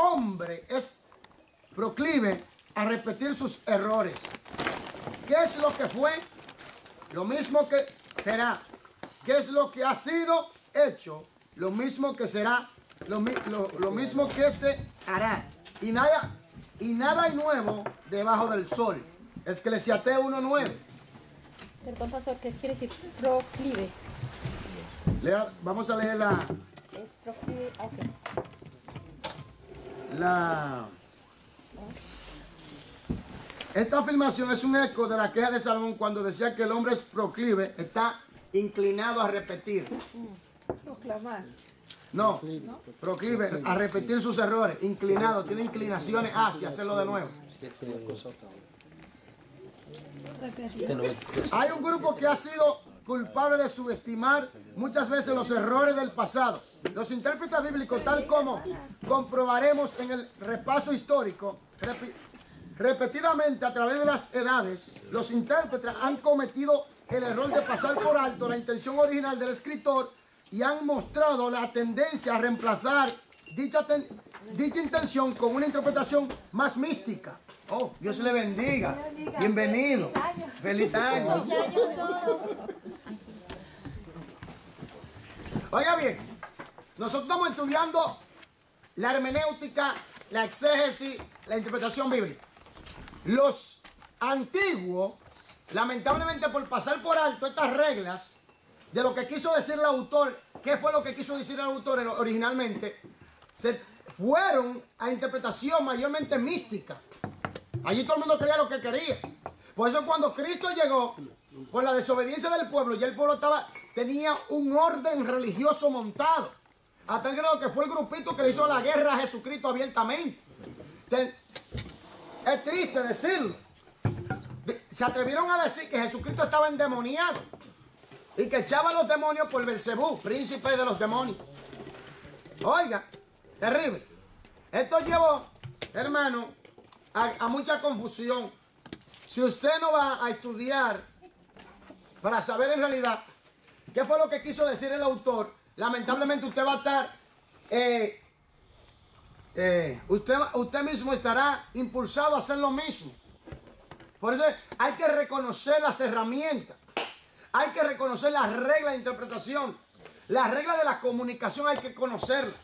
hombre es proclive a repetir sus errores. ¿Qué es lo que fue? Lo mismo que será. ¿Qué es lo que ha sido hecho? Lo mismo que será. Lo mismo que se hará. Y nada hay nuevo debajo del sol. Eclesiastés 1:9. Perdón, pastor, ¿qué quiere decir proclive? Vamos a leer la... Es proclive, ok. Esta afirmación es un eco de la queja de Salomón cuando decía que el hombre es proclive, está inclinado a repetir. Proclamar. No, proclive a repetir sus errores, inclinado, tiene inclinaciones hacia hacerlo de nuevo. Hay un grupo que ha sido culpable de subestimar muchas veces los errores del pasado. Los intérpretes bíblicos, tal como comprobaremos en el repaso histórico, repetidamente a través de las edades, los intérpretes han cometido el error de pasar por alto la intención original del escritor y han mostrado la tendencia a reemplazar dicha intención con una interpretación más mística. Oh, Dios le bendiga. Bienvenido. Feliz año. Oiga bien, nosotros estamos estudiando la hermenéutica, la exégesis, la interpretación bíblica. Los antiguos, lamentablemente por pasar por alto estas reglas de lo que quiso decir el autor, ¿qué fue lo que quiso decir el autor originalmente? Se fueron a interpretación mayormente mística. Allí todo el mundo creía lo que quería. Por eso cuando Cristo llegó, por la desobediencia del pueblo, ya el pueblo tenía un orden religioso montado. Hasta el grado que fue el grupito que le hizo la guerra a Jesucristo abiertamente. Es triste decirlo. Se atrevieron a decir que Jesucristo estaba endemoniado y que echaba a los demonios por Belcebú, príncipe de los demonios. Oiga, terrible. Esto llevó, hermano, a mucha confusión. Si usted no va a estudiar para saber en realidad qué fue lo que quiso decir el autor, lamentablemente usted va a estar, usted mismo estará impulsado a hacer lo mismo. Por eso hay que reconocer las herramientas, hay que reconocer las reglas de interpretación, las reglas de la comunicación hay que conocerlas.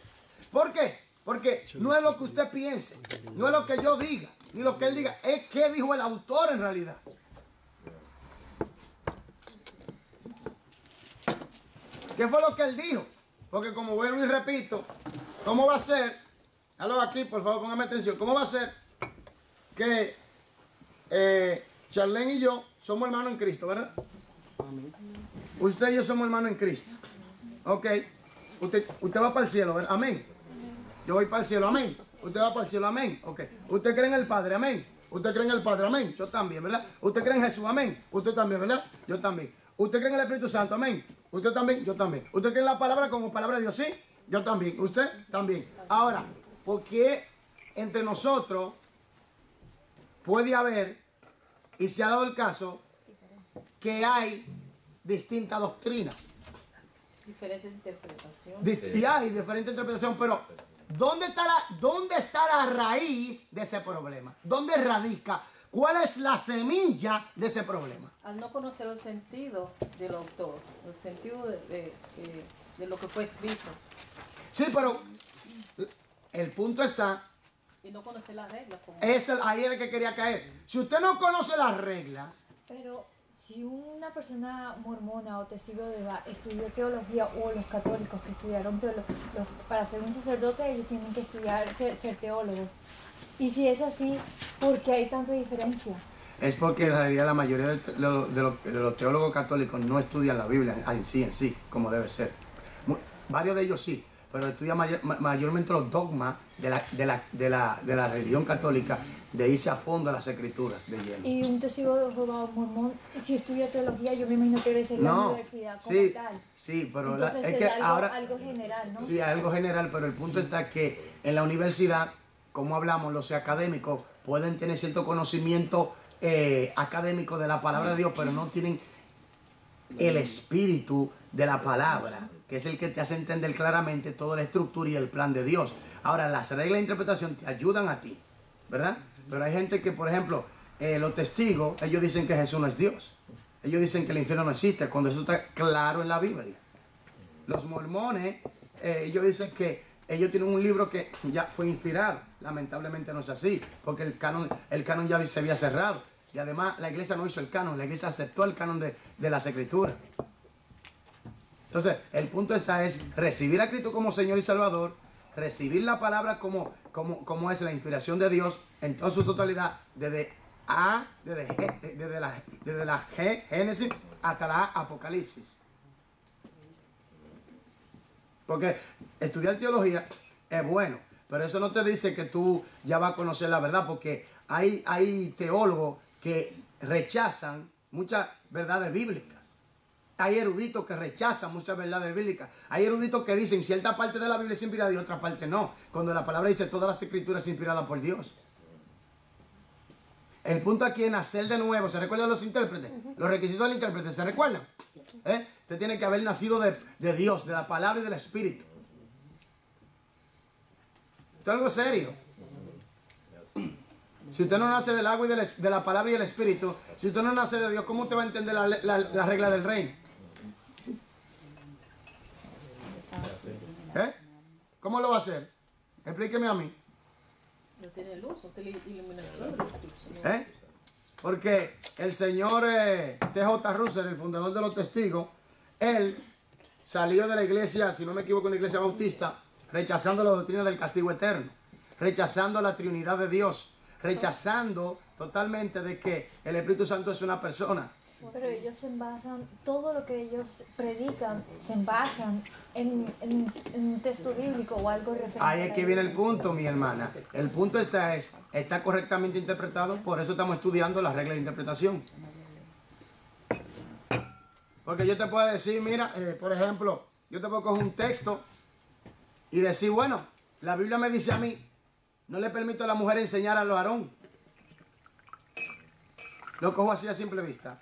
¿Por qué? Porque no es lo que usted piense, no es lo que yo diga, ni lo que él diga, es qué dijo el autor en realidad. ¿Qué fue lo que él dijo? Porque como vuelvo y repito, ¿cómo va a ser? Háblalo aquí, por favor, póngame atención. ¿Cómo va a ser que Charlene y yo somos hermanos en Cristo, verdad? Usted y yo somos hermanos en Cristo. Ok. Usted va para el cielo, ¿verdad? Amén. Yo voy para el cielo, amén. Usted va para el cielo, amén. Ok. Usted cree en el Padre, amén. Usted cree en el Padre, amén. Yo también, ¿verdad? Usted cree en Jesús, amén. Usted también, ¿verdad? Yo también. Usted cree en el Espíritu Santo, amén. Usted también, yo también. Usted cree en la palabra como palabra de Dios, sí. Yo también. Usted también. Ahora, ¿por qué entre nosotros puede haber, y se ha dado el caso, que hay distintas doctrinas? Diferentes interpretaciones. Y hay diferentes interpretaciones, pero ¿dónde está la raíz de ese problema? ¿Dónde radica? ¿Cuál es la semilla de ese problema? Al no conocer el sentido del autor, el sentido de lo que fue escrito. Sí, pero el punto está... Y no conocer las reglas. Ahí es el que quería caer. Si usted no conoce las reglas... Pero si una persona mormona o testigo de Jehová estudió teología, o los católicos que estudiaron teología, para ser un sacerdote ellos tienen que estudiar, ser teólogos. Y si es así, ¿por qué hay tanta diferencia? Es porque en realidad la mayoría de los teólogos católicos no estudian la Biblia en sí, como debe ser. Varios de ellos sí, pero estudian mayormente los dogmas de la religión católica, de irse a fondo a las escrituras de lleno. Y un testigo de Jehová mormón, si estudia teología, yo me imagino que debe ser la universidad como tal. Sí, pero entonces es que algo general, ¿no? Sí, algo general, pero el punto está que en la universidad, como hablamos, los académicos pueden tener cierto conocimiento académico de la palabra de Dios, pero no tienen el espíritu de la palabra, que es el que te hace entender claramente toda la estructura y el plan de Dios. Ahora, las reglas de interpretación te ayudan a ti, ¿verdad? Pero hay gente que, por ejemplo, los testigos, ellos dicen que Jesús no es Dios. Ellos dicen que el infierno no existe, cuando eso está claro en la Biblia. Los mormones, ellos dicen que ellos tienen un libro que ya fue inspirado. Lamentablemente no es así, porque el canon ya se había cerrado. Y además la iglesia no hizo el canon, la iglesia aceptó el canon de las escrituras. Entonces, el punto es recibir a Cristo como Señor y Salvador, recibir la palabra como es la inspiración de Dios en toda su totalidad, desde la Génesis hasta la Apocalipsis. Porque estudiar teología es bueno, pero eso no te dice que tú ya vas a conocer la verdad, porque hay teólogos que rechazan muchas verdades bíblicas. Hay eruditos que rechazan muchas verdades bíblicas. Hay eruditos que dicen cierta parte de la Biblia es inspirada y otra parte no. Cuando la palabra dice todas las escrituras inspiradas por Dios. El punto aquí es nacer de nuevo. ¿Se recuerdan los intérpretes? Los requisitos del intérprete, ¿se recuerdan? Usted tiene que haber nacido de Dios, de la palabra y del Espíritu. Esto es algo serio. Si usted no nace del agua y de la palabra y del Espíritu, si usted no nace de Dios, ¿cómo usted va a entender la regla del reino? ¿Cómo lo va a hacer? Explíqueme a mí. No tiene luz, no tiene iluminación del Espíritu. Porque el señor T.J. Russell, el fundador de los testigos, él salió de la iglesia, si no me equivoco, una iglesia bautista, rechazando la doctrina del castigo eterno, rechazando la Trinidad de Dios, rechazando totalmente de que el Espíritu Santo es una persona. Pero ellos se basan, todo lo que ellos predican, se basan en un texto bíblico o algo referente. Ahí es que viene el punto, mi hermana. El punto está correctamente interpretado, por eso estamos estudiando las reglas de interpretación. Porque yo te puedo decir, mira, por ejemplo, yo te puedo coger un texto y decir, bueno, la Biblia me dice a mí, no le permito a la mujer enseñar al varón. Lo cojo así a simple vista.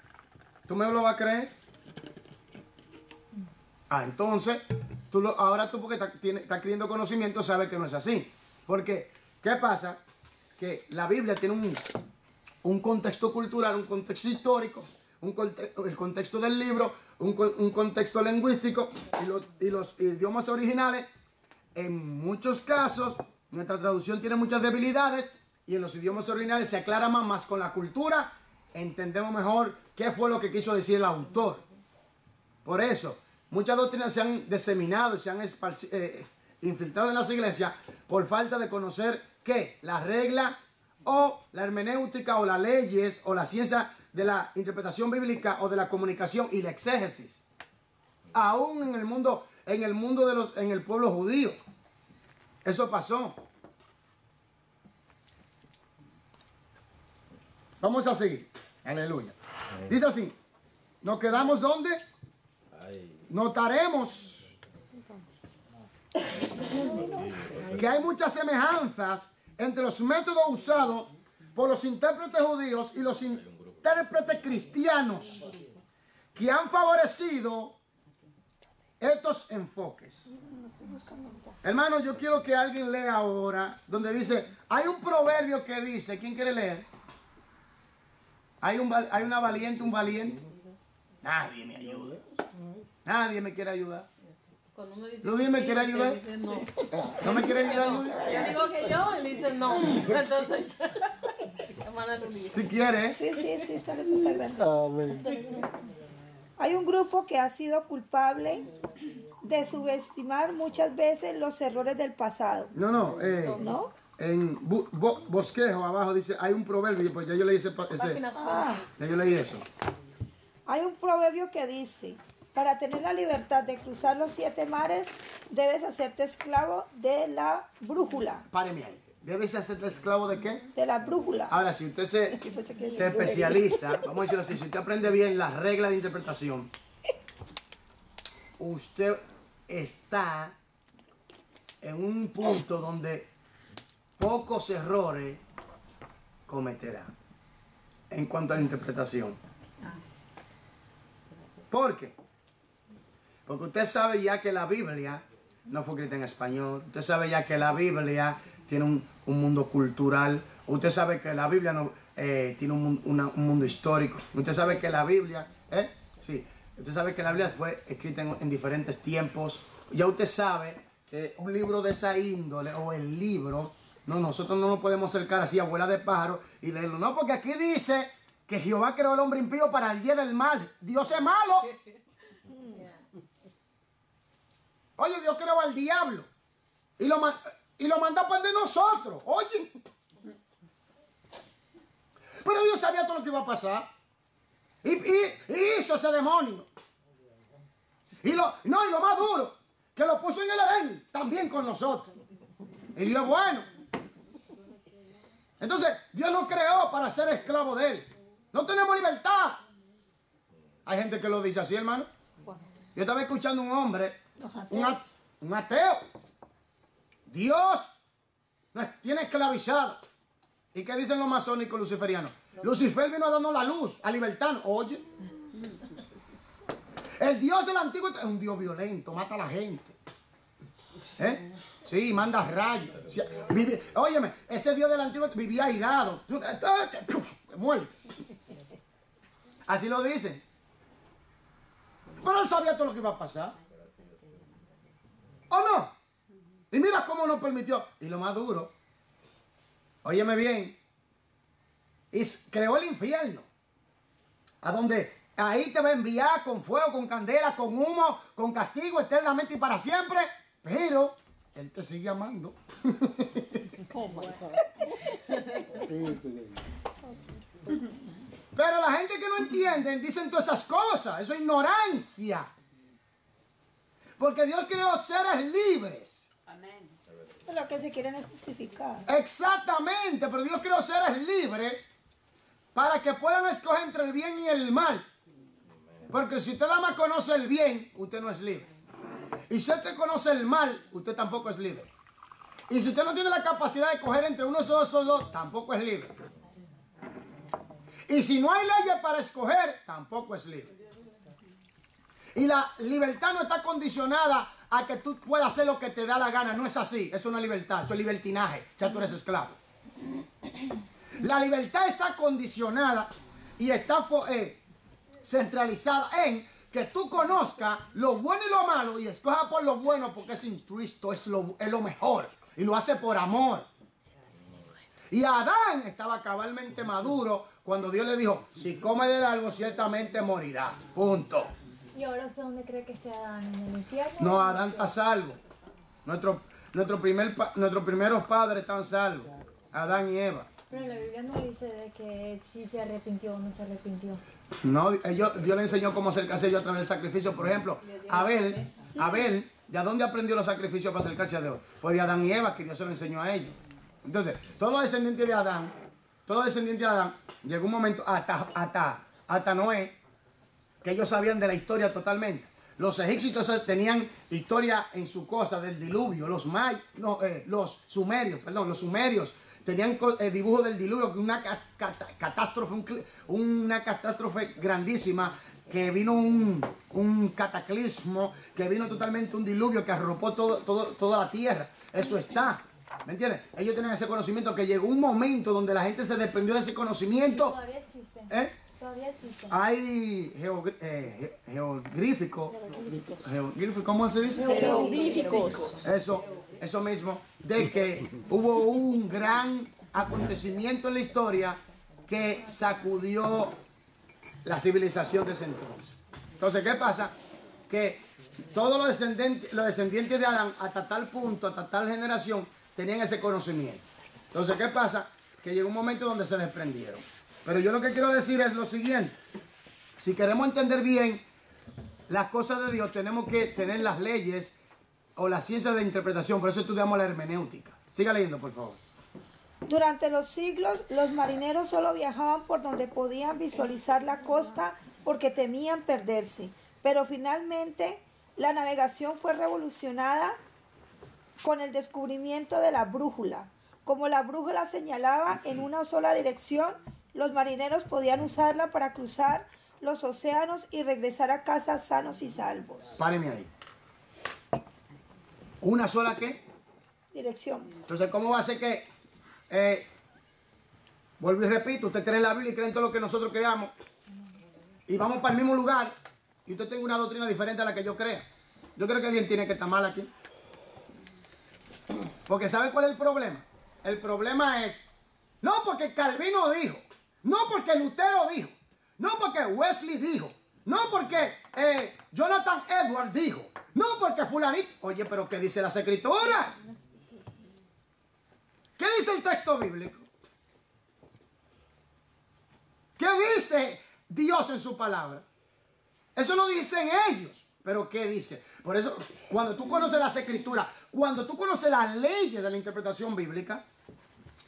¿Tú me lo vas a creer? Entonces, ahora tú porque estás adquiriendo conocimiento sabes que no es así. Porque, ¿qué pasa? Que la Biblia tiene un contexto cultural, un contexto histórico, el contexto del libro, un contexto lingüístico y los idiomas originales. En muchos casos, nuestra traducción tiene muchas debilidades y en los idiomas originales se aclara más con la cultura. Entendemos mejor qué fue lo que quiso decir el autor. Por eso, muchas doctrinas se han diseminado, se han infiltrado en las iglesias por falta de conocer qué, la regla o la hermenéutica o las leyes o la ciencia de la interpretación bíblica o de la comunicación y la exégesis. Aún en el mundo en el pueblo judío. Eso pasó. Vamos a seguir. Aleluya. Dice así. ¿Nos quedamos dónde? Notaremos que hay muchas semejanzas entre los métodos usados por los intérpretes judíos y los intérpretes cristianos que han favorecido estos enfoques. Hermano, yo quiero que alguien lea ahora donde dice, hay un proverbio que dice, ¿quién quiere leer? Hay una valiente, un valiente. Nadie me ayuda. Nadie me quiere ayudar. Ludy me quiere ayudar. No. ¿No me quiere ayudar, Ludy? Yo digo que yo, él dice no. Entonces, hermana Ludy. Si quiere. Sí, esta letra está grande. Hay un grupo que ha sido culpable de subestimar muchas veces los errores del pasado. No. ¿No? En bosquejo abajo dice, hay un proverbio, pues ya yo leí ya yo leí eso. Hay un proverbio que dice, para tener la libertad de cruzar los 7 mares, debes hacerte esclavo de la brújula. Páreme ahí. ¿Debes hacerte esclavo de qué? De la brújula. Ahora, si usted se especializa, vamos a decirlo así, si usted aprende bien las reglas de interpretación, usted está en un punto donde pocos errores cometerá en cuanto a la interpretación. ¿Por qué? Porque usted sabe ya que la Biblia no fue escrita en español. Usted sabe ya que la Biblia tiene un mundo cultural. Usted sabe que la Biblia no, tiene un mundo histórico. Usted sabe que la Biblia, sí, usted sabe que la Biblia fue escrita en diferentes tiempos. Ya usted sabe que un libro de esa índole o el libro, no, nosotros no nos podemos acercar así a abuela de pájaro y leerlo. No, porque aquí dice que Jehová creó al hombre impío para el día del mal. Dios es malo. Oye, Dios creó al diablo y lo manda para de nosotros. Oye. Pero Dios sabía todo lo que iba a pasar. Y hizo ese demonio. Y lo más duro, que lo puso en el Edén, también con nosotros. Y Dios es bueno. Entonces, Dios nos creó para ser esclavos de Él. No tenemos libertad. Hay gente que lo dice así, hermano. Yo estaba escuchando un hombre, un ateo. Dios nos tiene esclavizado. ¿Y qué dicen los masónicos luciferianos? Lucifer vino a darnos la luz, a libertarnos. Oye, el Dios del Antiguo es un Dios violento, mata a la gente. Sí, manda rayos. Óyeme, ese Dios del Antiguo vivía airado. Muerte. Así lo dicen. Pero él sabía todo lo que iba a pasar. ¿O no? Y mira cómo nos permitió. Y lo más duro, óyeme bien, creó el infierno. A donde ahí te va a enviar con fuego, con candela, con humo, con castigo eternamente y para siempre. Pero Él te sigue amando. Pero la gente que no entienden dicen todas esas cosas. Eso es ignorancia. Porque Dios creó seres libres. Amén. Lo que se quieren es justificar. Exactamente, pero Dios creó seres libres para que puedan escoger entre el bien y el mal. Porque si usted nada más conoce el bien, usted no es libre. Y si usted conoce el mal, usted tampoco es libre. Y si usted no tiene la capacidad de escoger entre uno de esos dos, tampoco es libre. Y si no hay leyes para escoger, tampoco es libre. Y la libertad no está condicionada a que tú puedas hacer lo que te da la gana. No es así. Es una libertad. Eso es libertinaje. Ya tú eres esclavo. La libertad está condicionada y está centralizada en que tú conozcas lo bueno y lo malo y escojas por lo bueno porque es intuisto, es lo mejor. Y lo hace por amor. Y Adán estaba cabalmente maduro cuando Dios le dijo, si comes del árbol ciertamente morirás. Punto. ¿Y ahora usted dónde cree que esté Adán? ¿En el infierno? No, Adán está salvo. Nuestros primeros padres están salvos. Adán y Eva. Pero la Biblia no dice de que si se arrepintió o no se arrepintió. No, Dios le enseñó cómo acercarse a Dios a través del sacrificio. Por ejemplo, Abel, ¿de dónde aprendió los sacrificios para acercarse a Dios? Fue de Adán y Eva que Dios se lo enseñó a ellos. Entonces, todos los descendientes de Adán, llegó un momento hasta Noé, que ellos sabían de la historia totalmente. Los egipcios tenían historia en su cosa del diluvio. Los sumerios tenían dibujos del diluvio, una catástrofe grandísima, que vino un cataclismo, que vino totalmente un diluvio que arropó toda la tierra. Eso está. ¿Me entiendes? Ellos tenían ese conocimiento que llegó un momento donde la gente se desprendió de ese conocimiento. Todavía existe. Todavía existe. Hay ¿cómo se dice? Jeroglíficos. Eso mismo, de que hubo un gran acontecimiento en la historia que sacudió la civilización de ese entonces. Entonces, ¿qué pasa? Que todos los descendientes de Adán, hasta tal punto, hasta tal generación, tenían ese conocimiento. Entonces, ¿qué pasa? Que llegó un momento donde se desprendieron. Pero yo lo que quiero decir es lo siguiente. Si queremos entender bien las cosas de Dios, tenemos que tener las leyes o la ciencia de interpretación. Por eso estudiamos la hermenéutica. Siga leyendo, por favor. Durante los siglos, los marineros solo viajaban por donde podían visualizar la costa porque temían perderse. Pero finalmente, la navegación fue revolucionada con el descubrimiento de la brújula. Como la brújula señalaba en una sola dirección, los marineros podían usarla para cruzar los océanos y regresar a casa sanos y salvos. Páreme ahí. ¿Una sola qué? Dirección. Entonces, ¿cómo va a ser que, vuelvo y repito, usted cree en la Biblia y cree en todo lo que nosotros creamos, y vamos para el mismo lugar, y usted tenga una doctrina diferente a la que yo creo? Yo creo que alguien tiene que estar mal aquí. Porque ¿sabe cuál es el problema? El problema es, no porque Calvino dijo, no porque Lutero dijo, no porque Wesley dijo, no porque Jonathan Edwards dijo, no porque fulanito. Oye, pero ¿qué dice las escrituras? ¿Qué dice el texto bíblico? ¿Qué dice Dios en su palabra? Eso lo dicen ellos. Pero ¿qué dice? Por eso, cuando tú conoces las escrituras, cuando tú conoces las leyes de la interpretación bíblica,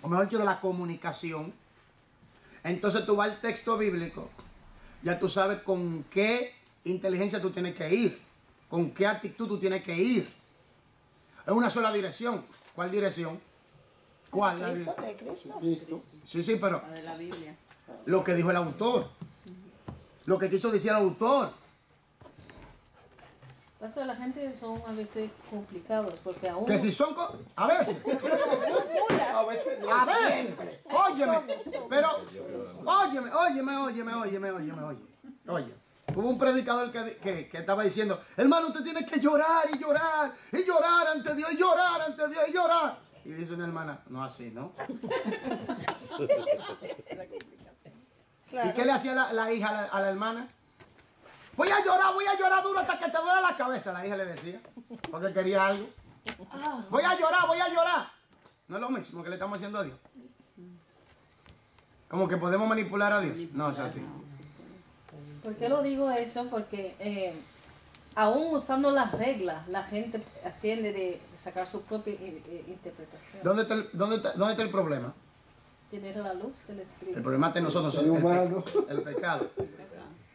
o mejor dicho, de la comunicación, entonces tú vas al texto bíblico, ya tú sabes con qué inteligencia tú tienes que ir, con qué actitud tú tienes que ir. Es una sola dirección. ¿Cuál dirección? ¿Cuál? Cristo, de Cristo. Cristo. Sí, pero La de la Biblia. lo que dijo el autor, lo que quiso decir el autor. Pastor, la gente son a veces complicados porque aún... Que si son... A veces. A veces no. A veces. Óyeme. Pero, Oye. Hubo un predicador que estaba diciendo, hermano, usted tiene que llorar y llorar y llorar ante Dios y llorar ante Dios y llorar. Y dice una hermana, no así, ¿no? Claro. ¿Y qué le hacía la hija a la hermana? Voy a llorar duro hasta que te duela la cabeza, la hija le decía, porque quería algo. Voy a llorar. No es lo mismo que le estamos haciendo a Dios. Como que podemos manipular a Dios. No es así. ¿Por qué lo digo eso? Porque aún usando las reglas, la gente tiende de sacar su propia interpretación. ¿Dónde está el problema? Tener la luz del Espíritu. El problema está en nosotros, Ser humano. el pecado.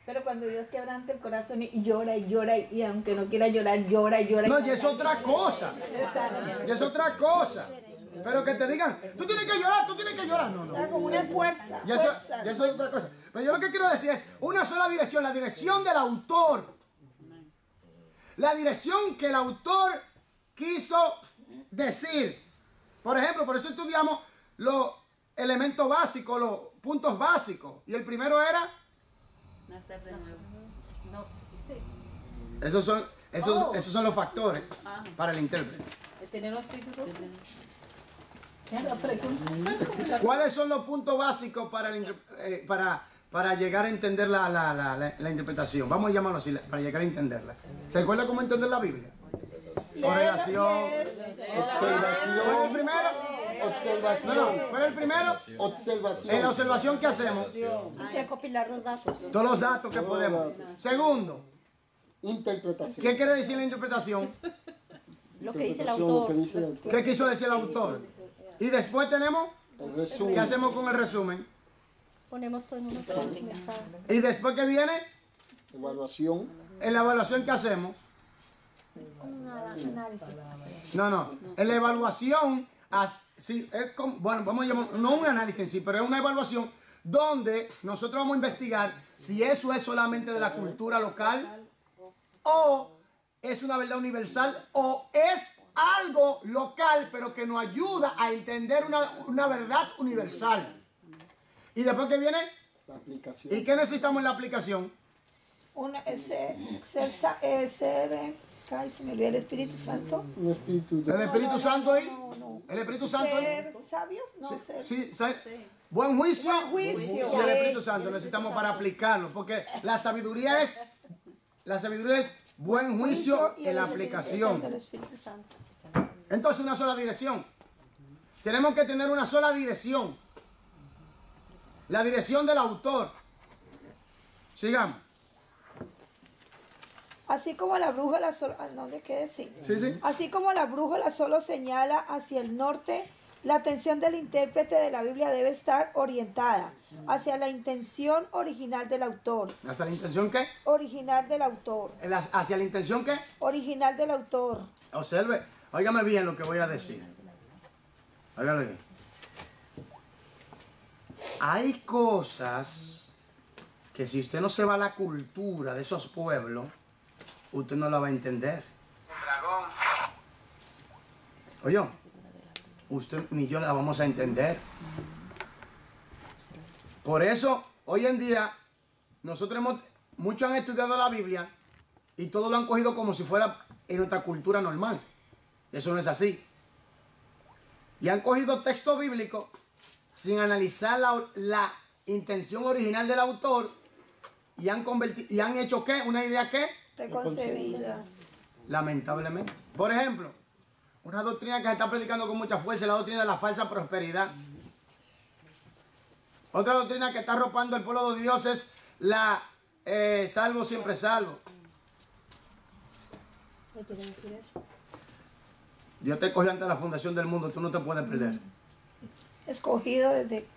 Pero cuando Dios quebranta el corazón y llora y llora y aunque no quiera llorar, llora y llora. No, y es otra cosa. Y es otra cosa. Pero que te digan, tú tienes que llorar. No, O sea, no. como una fuerza. Ya eso es otra cosa. Pero yo lo que quiero decir es una sola dirección, la dirección del autor. La dirección que el autor quiso decir. Por ejemplo, por eso estudiamos los elementos básicos, los puntos básicos. Y el primero era... Nacer de nuevo. No, sí. Esos son los factores para el intérprete. Tener los espíritus. La pregunta. ¿Cuáles son los puntos básicos para llegar a entender la interpretación? Vamos a llamarlo así, para llegar a entenderla. ¿Se acuerda cómo entender la Biblia? Correlación. ¿Fue el primero? Observación. No, ¿fue el primero? Observación. En la observación que hacemos, Y recopilar los datos. todos los datos que podemos. Segundo, Interpretación. ¿qué quiere decir la interpretación? Lo que dice el Interpretación, lo autor. que dice el autor. ¿Qué quiso decir el autor? Y después tenemos, El resumen. ¿qué hacemos con el resumen? Ponemos todo en una mensaje. Y después que viene, Evaluación. en la evaluación que hacemos. Un análisis. No. En la evaluación, sí, es como, bueno, vamos a llamar, no un análisis en sí, pero es una evaluación donde nosotros vamos a investigar si eso es solamente de la cultura local o es una verdad universal o es algo local pero que nos ayuda a entender una verdad universal. Y después que viene, La aplicación. ¿y qué necesitamos en la aplicación? Ay, se me olvidó el Espíritu Santo. Un espíritu ¿El de... Espíritu Santo ahí? No. ¿El Espíritu Santo ahí? Ser sabios, no ser. Sí, buen juicio. Buen juicio. Y el Espíritu Santo necesitamos para aplicarlo, porque la sabiduría es buen juicio y en la el Espíritu aplicación. Santo, el Espíritu Santo. Entonces una sola dirección. Tenemos que tener una sola dirección. La dirección del autor. Sigamos. Así como la brújula solo, ¿dónde quede? Sí. Sí. Así como la brújula solo señala hacia el norte, la atención del intérprete de la Biblia debe estar orientada hacia la intención original del autor. ¿Hacia la intención qué? Original del autor. ¿Hacia la intención qué? Original del autor. Observe, óigame bien lo que voy a decir. Óigame bien. Hay cosas que si usted no se va a la cultura de esos pueblos, usted no la va a entender. Oye, usted ni yo la vamos a entender. Por eso, hoy en día, muchos han estudiado la Biblia y todos lo han cogido como si fuera en nuestra cultura normal. Eso no es así. Y han cogido texto bíblico sin analizar la intención original del autor y han hecho ¿qué? Una idea ¿qué? Preconcebida. Lamentablemente. Por ejemplo, una doctrina que se está predicando con mucha fuerza es la doctrina de la falsa prosperidad. Otra doctrina que está arropando el pueblo de Dios es la salvo siempre salvo. ¿Qué quiere decir eso? Dios te escogió antes de la fundación del mundo, tú no te puedes perder. Escogido desde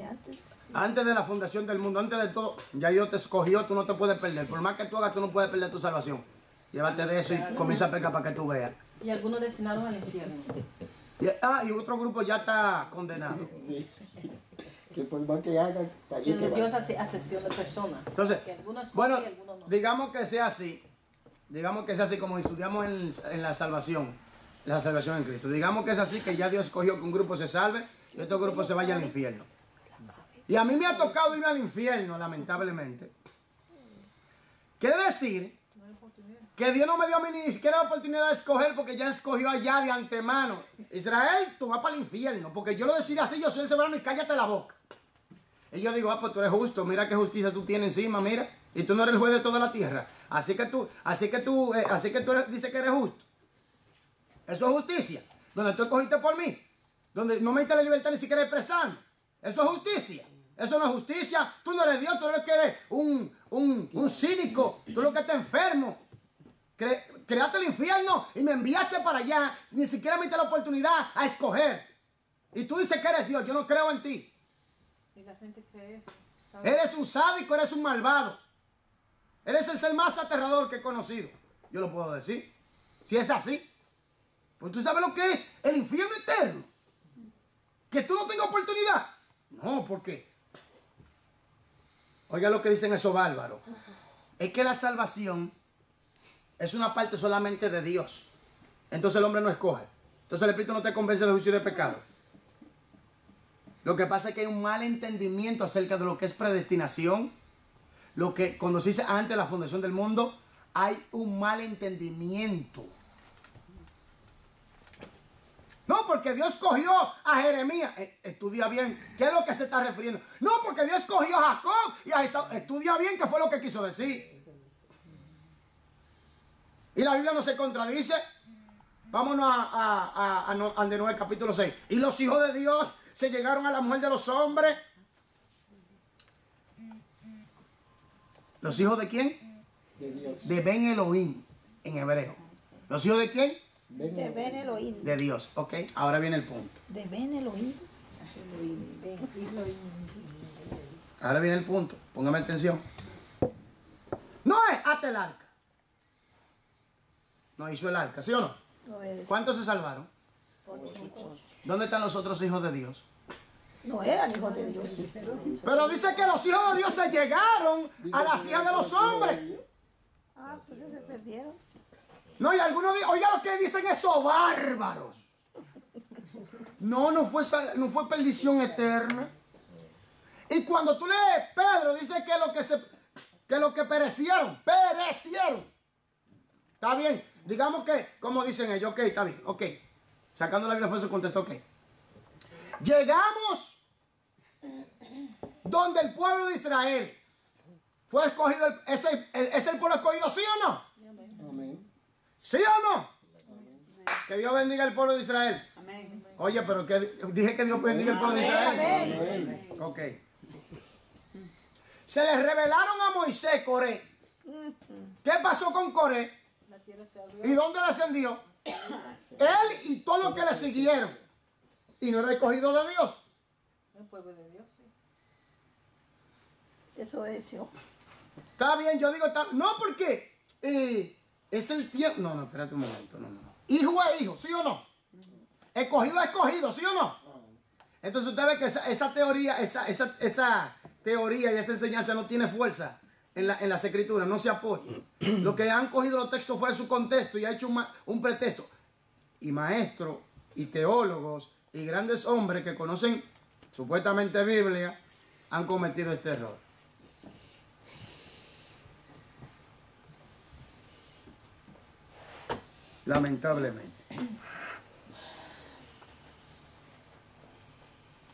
antes. Antes de la fundación del mundo, antes de todo, ya Dios te escogió, tú no te puedes perder. Por más que tú hagas, tú no puedes perder tu salvación. Llévate de eso y comienza a pecar para que tú veas. Y algunos destinados al infierno. Y otro grupo ya está condenado. Sí. Que por más que hagan, está bien que Dios vayan. hace asesión de personas. Entonces, Que algunos bueno, y algunos no. digamos que sea así. Digamos que es así como estudiamos en la salvación en Cristo. Digamos que es así, que ya Dios escogió que un grupo se salve y otro grupo se vaya al infierno. Y a mí me ha tocado irme al infierno, lamentablemente. Quiere decir que Dios no me dio a mí ni siquiera la oportunidad de escoger, porque ya escogió allá de antemano. Israel, tú vas para el infierno, porque yo lo decidí así, yo soy el soberano y cállate la boca. Y yo digo, pues tú eres justo, mira qué justicia tú tienes encima, mira. Y tú no eres el juez de toda la tierra. Así que tú dices que eres justo. Eso es justicia. Donde tú escogiste por mí. Donde no me diste la libertad ni siquiera de expresarme. Eso es justicia. Eso no es justicia. Tú no eres Dios, tú eres que eres un cínico. Tú lo que estás enfermo. Creaste el infierno y me enviaste para allá. Ni siquiera me diste la oportunidad a escoger. Y tú dices que eres Dios. Yo no creo en ti. Y la gente cree eso. ¿Sabe? Eres un sádico, eres un malvado. Eres el ser más aterrador que he conocido. Yo lo puedo decir. Si es así. Pues tú sabes lo que es el infierno eterno. Que tú no tengas oportunidad. No, porque. Oiga lo que dicen esos bárbaros. Es que la salvación es una parte solamente de Dios. Entonces el hombre no escoge. Entonces el Espíritu no te convence de juicio y de pecado. Lo que pasa es que hay un mal entendimiento acerca de lo que es predestinación. Lo que cuando se dice antes de la fundación del mundo, hay un mal entendimiento. No, porque Dios cogió a Jeremías. Estudia bien qué es lo que se está refiriendo. No, porque Dios cogió a Jacob y a Esaú. Estudia bien qué fue lo que quiso decir. Y la Biblia no se contradice. Vámonos a de nuevo, capítulo 6. Y los hijos de Dios se llegaron a la mujer de los hombres. ¿Los hijos de quién? De Dios. De Ben Elohim, en hebreo. ¿Los hijos de quién? De Ben Elohim. De Dios. Ok, ahora viene el punto. De Ben Elohim. Ahora viene el punto. Póngame atención. Noé, hazte el arca. No hizo el arca, ¿sí o no? ¿Cuántos se salvaron? 8. ¿Dónde están los otros hijos de Dios? No eran hijos de Dios. Pero dice que los hijos de Dios se llegaron a las hijas de los hombres. Ah, entonces se perdieron. No, y algunos, oiga lo que dicen esos bárbaros. No fue perdición eterna. Y cuando tú lees Pedro, dice que lo que perecieron. Está bien, digamos que, como dicen ellos, ok, está bien, ok. Sacando la Biblia fue su contexto, ok. Llegamos donde el pueblo de Israel fue escogido, ¿es el pueblo escogido, sí o no? Amén. ¿Sí o no? Que Dios bendiga el pueblo de Israel. Amén. Oye, pero que dije que Dios bendiga el pueblo de Israel. Amén. Ok. Se les revelaron a Moisés Coré. ¿Qué pasó con Coré? La tierra se abrió. ¿Y dónde descendió? Él y todos los que le siguieron. Y no era escogido de Dios. El pueblo de Dios, sí. Desobedeció. Está bien, yo digo, no, porque es el tiempo. No, espérate un momento. No. Hijo es hijo, ¿sí o no? Escogido es escogido, ¿sí o no? Entonces usted ve que esa teoría, esa teoría y esa enseñanza no tiene fuerza en las escrituras, no se apoya. Lo que han cogido los textos fuera de su contexto y ha hecho un pretexto. Y maestros y teólogos y grandes hombres que conocen supuestamente Biblia han cometido este error. Lamentablemente.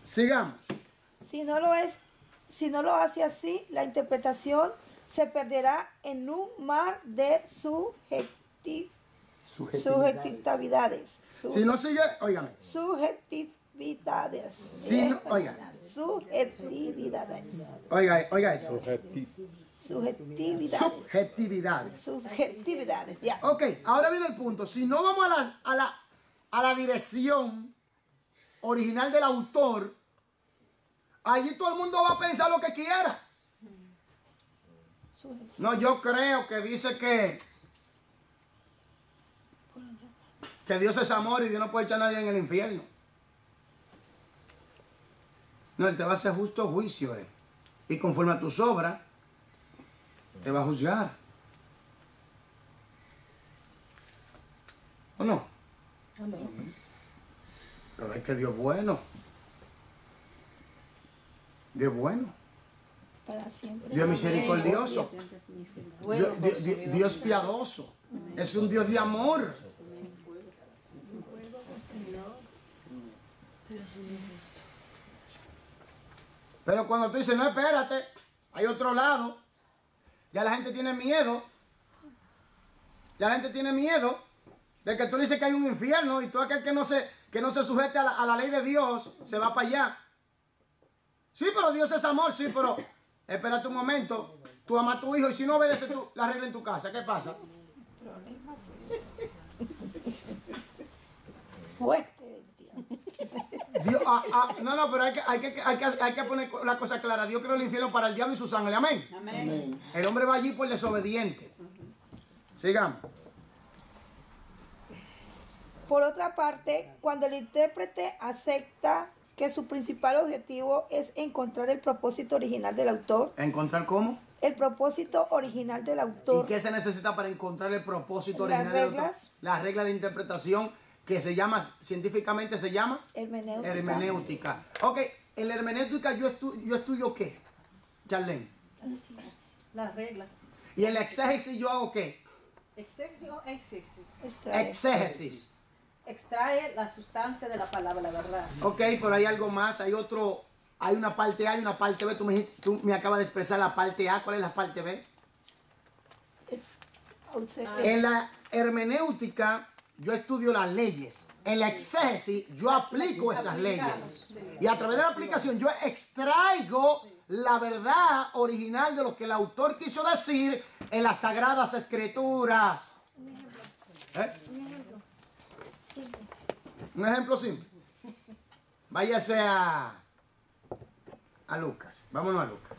Sigamos. Si no lo hace así, la interpretación se perderá en un mar de subjetividades. Si no sigue, óigame. Subjetividades. Si no, oiga. Subjetividades. Oiga eso. Subjetividades. Subjetividades, ya. Ok, ahora viene el punto. Si no vamos a la dirección original del autor, allí todo el mundo va a pensar lo que quiera. No, yo creo que dice que Dios es amor y Dios no puede echar a nadie en el infierno. No, Él te va a hacer justo juicio. Y conforme a tus obras, te va a juzgar. ¿O no? Amén. Pero es que Dios es bueno. Dios es bueno. Para siempre. Dios misericordioso. Bueno, Dios piadoso. Es un Dios de amor. Pero cuando tú dices, no, espérate, hay otro lado, ya la gente tiene miedo. Ya la gente tiene miedo de que tú dices que hay un infierno y todo aquel que no se sujete a la ley de Dios se va para allá. Sí, pero Dios es amor, sí, pero espérate un momento. Tú amas a tu hijo y si no obedeces tú la regla en tu casa, ¿qué pasa? Fuerte, Dios, no, pero hay que poner la cosa clara. Dios creó el infierno para el diablo y sus ángeles. Amén. Amén. El hombre va allí por desobediente. Sigamos. Por otra parte, cuando el intérprete acepta que su principal objetivo es encontrar el propósito original del autor, ¿Encontrar cómo? el propósito original del ¿Y autor, qué se necesita para encontrar el propósito Las original del autor? reglas. La regla de interpretación que se llama, científicamente se llama hermenéutica, hermenéutica. Ok, en la hermenéutica yo estudio ¿qué? Charlene. la regla. Y en la exégesis yo hago ¿qué? Exégesis o exégesis. extraer. Exégesis. Extrae la sustancia de la palabra, la verdad. Ok, pero hay algo más, hay una parte A y una parte B. Tú me acabas de expresar la parte A, ¿cuál es la parte B? En la hermenéutica yo estudio las leyes. En la exégesis yo aplico esas leyes. Y a través de la aplicación yo extraigo la verdad original de lo que el autor quiso decir en las Sagradas Escrituras. Un ejemplo simple. Váyase a Lucas. Vámonos a Lucas.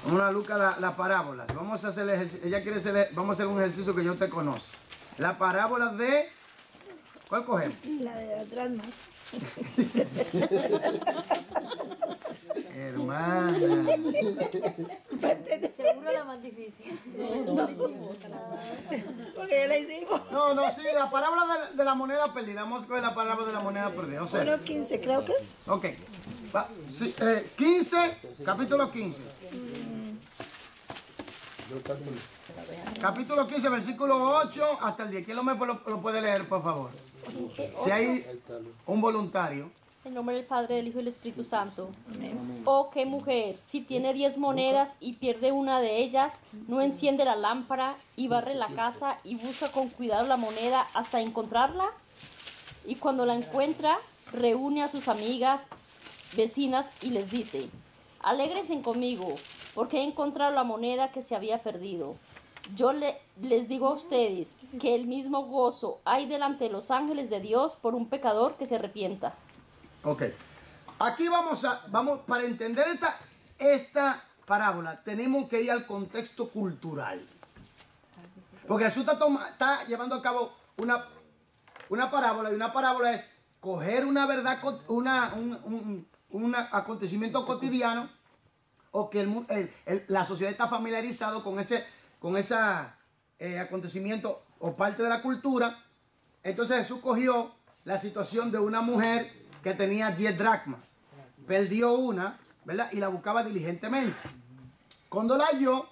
Vámonos a Lucas, las parábolas. Vamos a hacer el ejercicio. Ella quiere vamos a hacer un ejercicio que yo te conozco. La parábola de... ¿Cuál cogemos? La de atrás más. Hermana. Seguro la más difícil. Porque ya la hicimos. No, sí, la parábola de la moneda perdida. Vamos a coger la parábola de la moneda perdida. O sea, 1:15 creo que es. ok. Sí, 15, capítulo 15. Capítulo 15, versículo 8 hasta el 10. ¿Quién lo puede leer, por favor? Si hay un voluntario. En nombre del Padre, del Hijo y del Espíritu Santo. Oh, qué mujer, si tiene 10 monedas y pierde una de ellas, no enciende la lámpara y barre la casa y busca con cuidado la moneda hasta encontrarla. Y cuando la encuentra, reúne a sus amigas, vecinas y les dice: alégrense conmigo, porque he encontrado la moneda que se había perdido. Yo les digo a ustedes que el mismo gozo hay delante de los ángeles de Dios por un pecador que se arrepienta. Ok. Aquí vamos para entender esta parábola, tenemos que ir al contexto cultural. Porque Jesús está llevando a cabo una parábola, y una parábola es coger una verdad, un acontecimiento cotidiano, o que la sociedad está familiarizado con ese acontecimiento o parte de la cultura. Entonces Jesús cogió la situación de una mujer que tenía 10 dracmas, perdió una, ¿verdad? Y la buscaba diligentemente. Cuando la halló,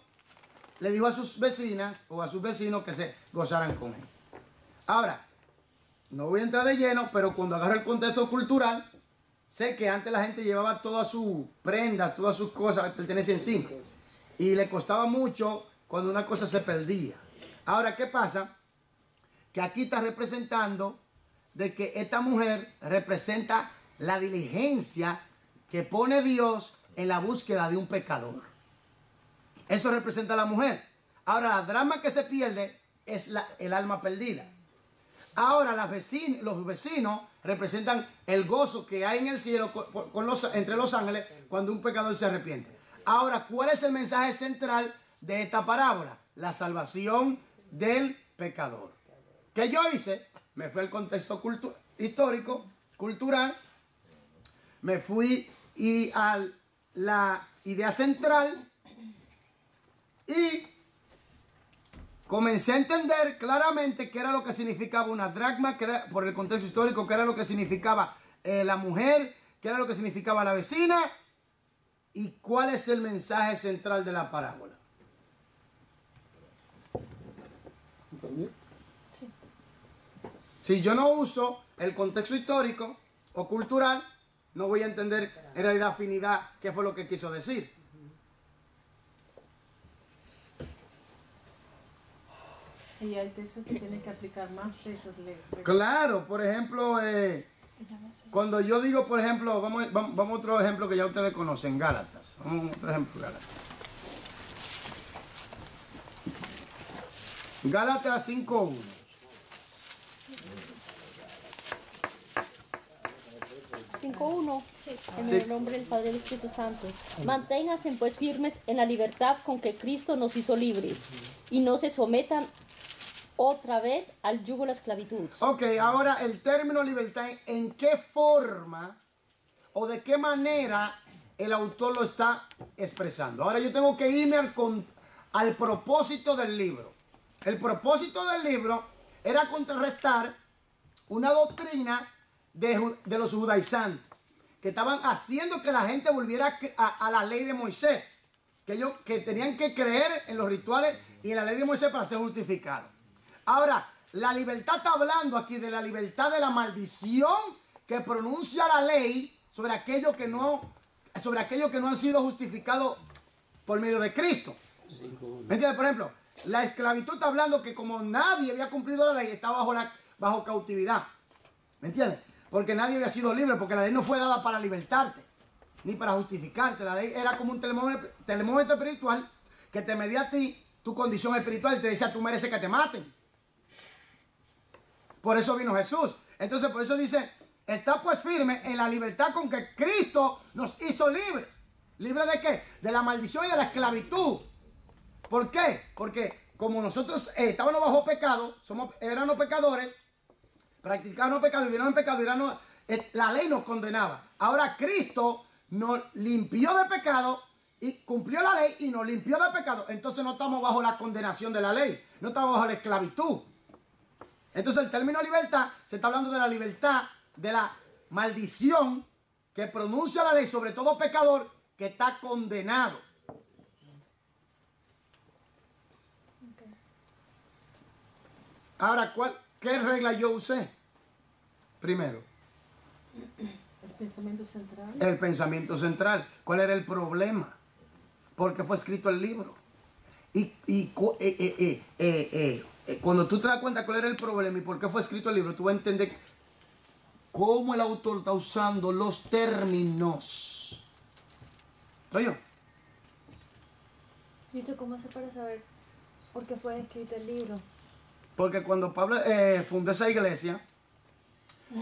le dijo a sus vecinas o a sus vecinos que se gozaran con él. Ahora, no voy a entrar de lleno, pero cuando agarro el contexto cultural, sé que antes la gente llevaba todas sus prendas, todas sus cosas que pertenecen encima. Y le costaba mucho cuando una cosa se perdía. Ahora, ¿qué pasa? Que aquí está representando de que esta mujer representa la diligencia que pone Dios en la búsqueda de un pecador. Eso representa a la mujer. Ahora, la drama que se pierde es el alma perdida. Ahora, los vecinos representan el gozo que hay en el cielo entre los ángeles cuando un pecador se arrepiente. Ahora, ¿cuál es el mensaje central de esta parábola? La salvación del pecador. ¿Qué yo hice? Me fui al contexto histórico, cultural, me fui a la idea central y comencé a entender claramente qué era lo que significaba una dracma, por el contexto histórico, qué era lo que significaba la mujer, qué era lo que significaba la vecina y cuál es el mensaje central de la parábola. Si yo no uso el contexto histórico o cultural, no voy a entender en realidad afinidad qué fue lo que quiso decir. Y hay textos que tienen que aplicar más de esas leyes. Claro, por ejemplo, cuando yo digo, por ejemplo, vamos a otro ejemplo que ya ustedes conocen, Gálatas. Vamos a otro ejemplo, Gálatas. Gálatas 5:1. En el nombre del Padre y del Espíritu Santo. Manténganse pues firmes en la libertad con que Cristo nos hizo libres y no se sometan otra vez al yugo de la esclavitud. Ok, ahora el término libertad, ¿en qué forma o de qué manera el autor lo está expresando? Ahora yo tengo que irme al propósito del libro. El propósito del libro era contrarrestar una doctrina de los judaizantes, que estaban haciendo que la gente volviera a la ley de Moisés, que tenían que creer en los rituales y en la ley de Moisés para ser justificados. Ahora, la libertad está hablando aquí de la libertad de la maldición que pronuncia la ley sobre aquellos que no han sido justificados por medio de Cristo. ¿Me entiendes? Por ejemplo, la esclavitud está hablando que como nadie había cumplido la ley, está bajo cautividad. ¿Me entiendes? Porque nadie había sido libre, porque la ley no fue dada para libertarte, ni para justificarte. La ley era como un termómetro espiritual que te medía a ti tu condición espiritual y te decía, tú mereces que te maten. Por eso vino Jesús. Entonces, por eso dice, está pues firme en la libertad con que Cristo nos hizo libres. ¿Libres de qué? De la maldición y de la esclavitud. ¿Por qué? Porque como nosotros estábamos bajo pecado, éramos pecadores, practicábamos pecado, vivieron en pecado, la ley nos condenaba. Ahora Cristo nos limpió de pecado y cumplió la ley y nos limpió de pecado. Entonces no estamos bajo la condenación de la ley, no estamos bajo la esclavitud. Entonces el término libertad se está hablando de la libertad de la maldición que pronuncia la ley sobre todo pecador que está condenado. Ahora, ¿qué regla yo usé? Primero, el pensamiento central. El pensamiento central. ¿Cuál era el problema? ¿Por qué fue escrito el libro? Cuando tú te das cuenta cuál era el problema y por qué fue escrito el libro, tú vas a entender cómo el autor está usando los términos. ¿Soy yo? ¿Y tú cómo haces para saber por qué fue escrito el libro? Porque cuando Pablo fundó esa iglesia,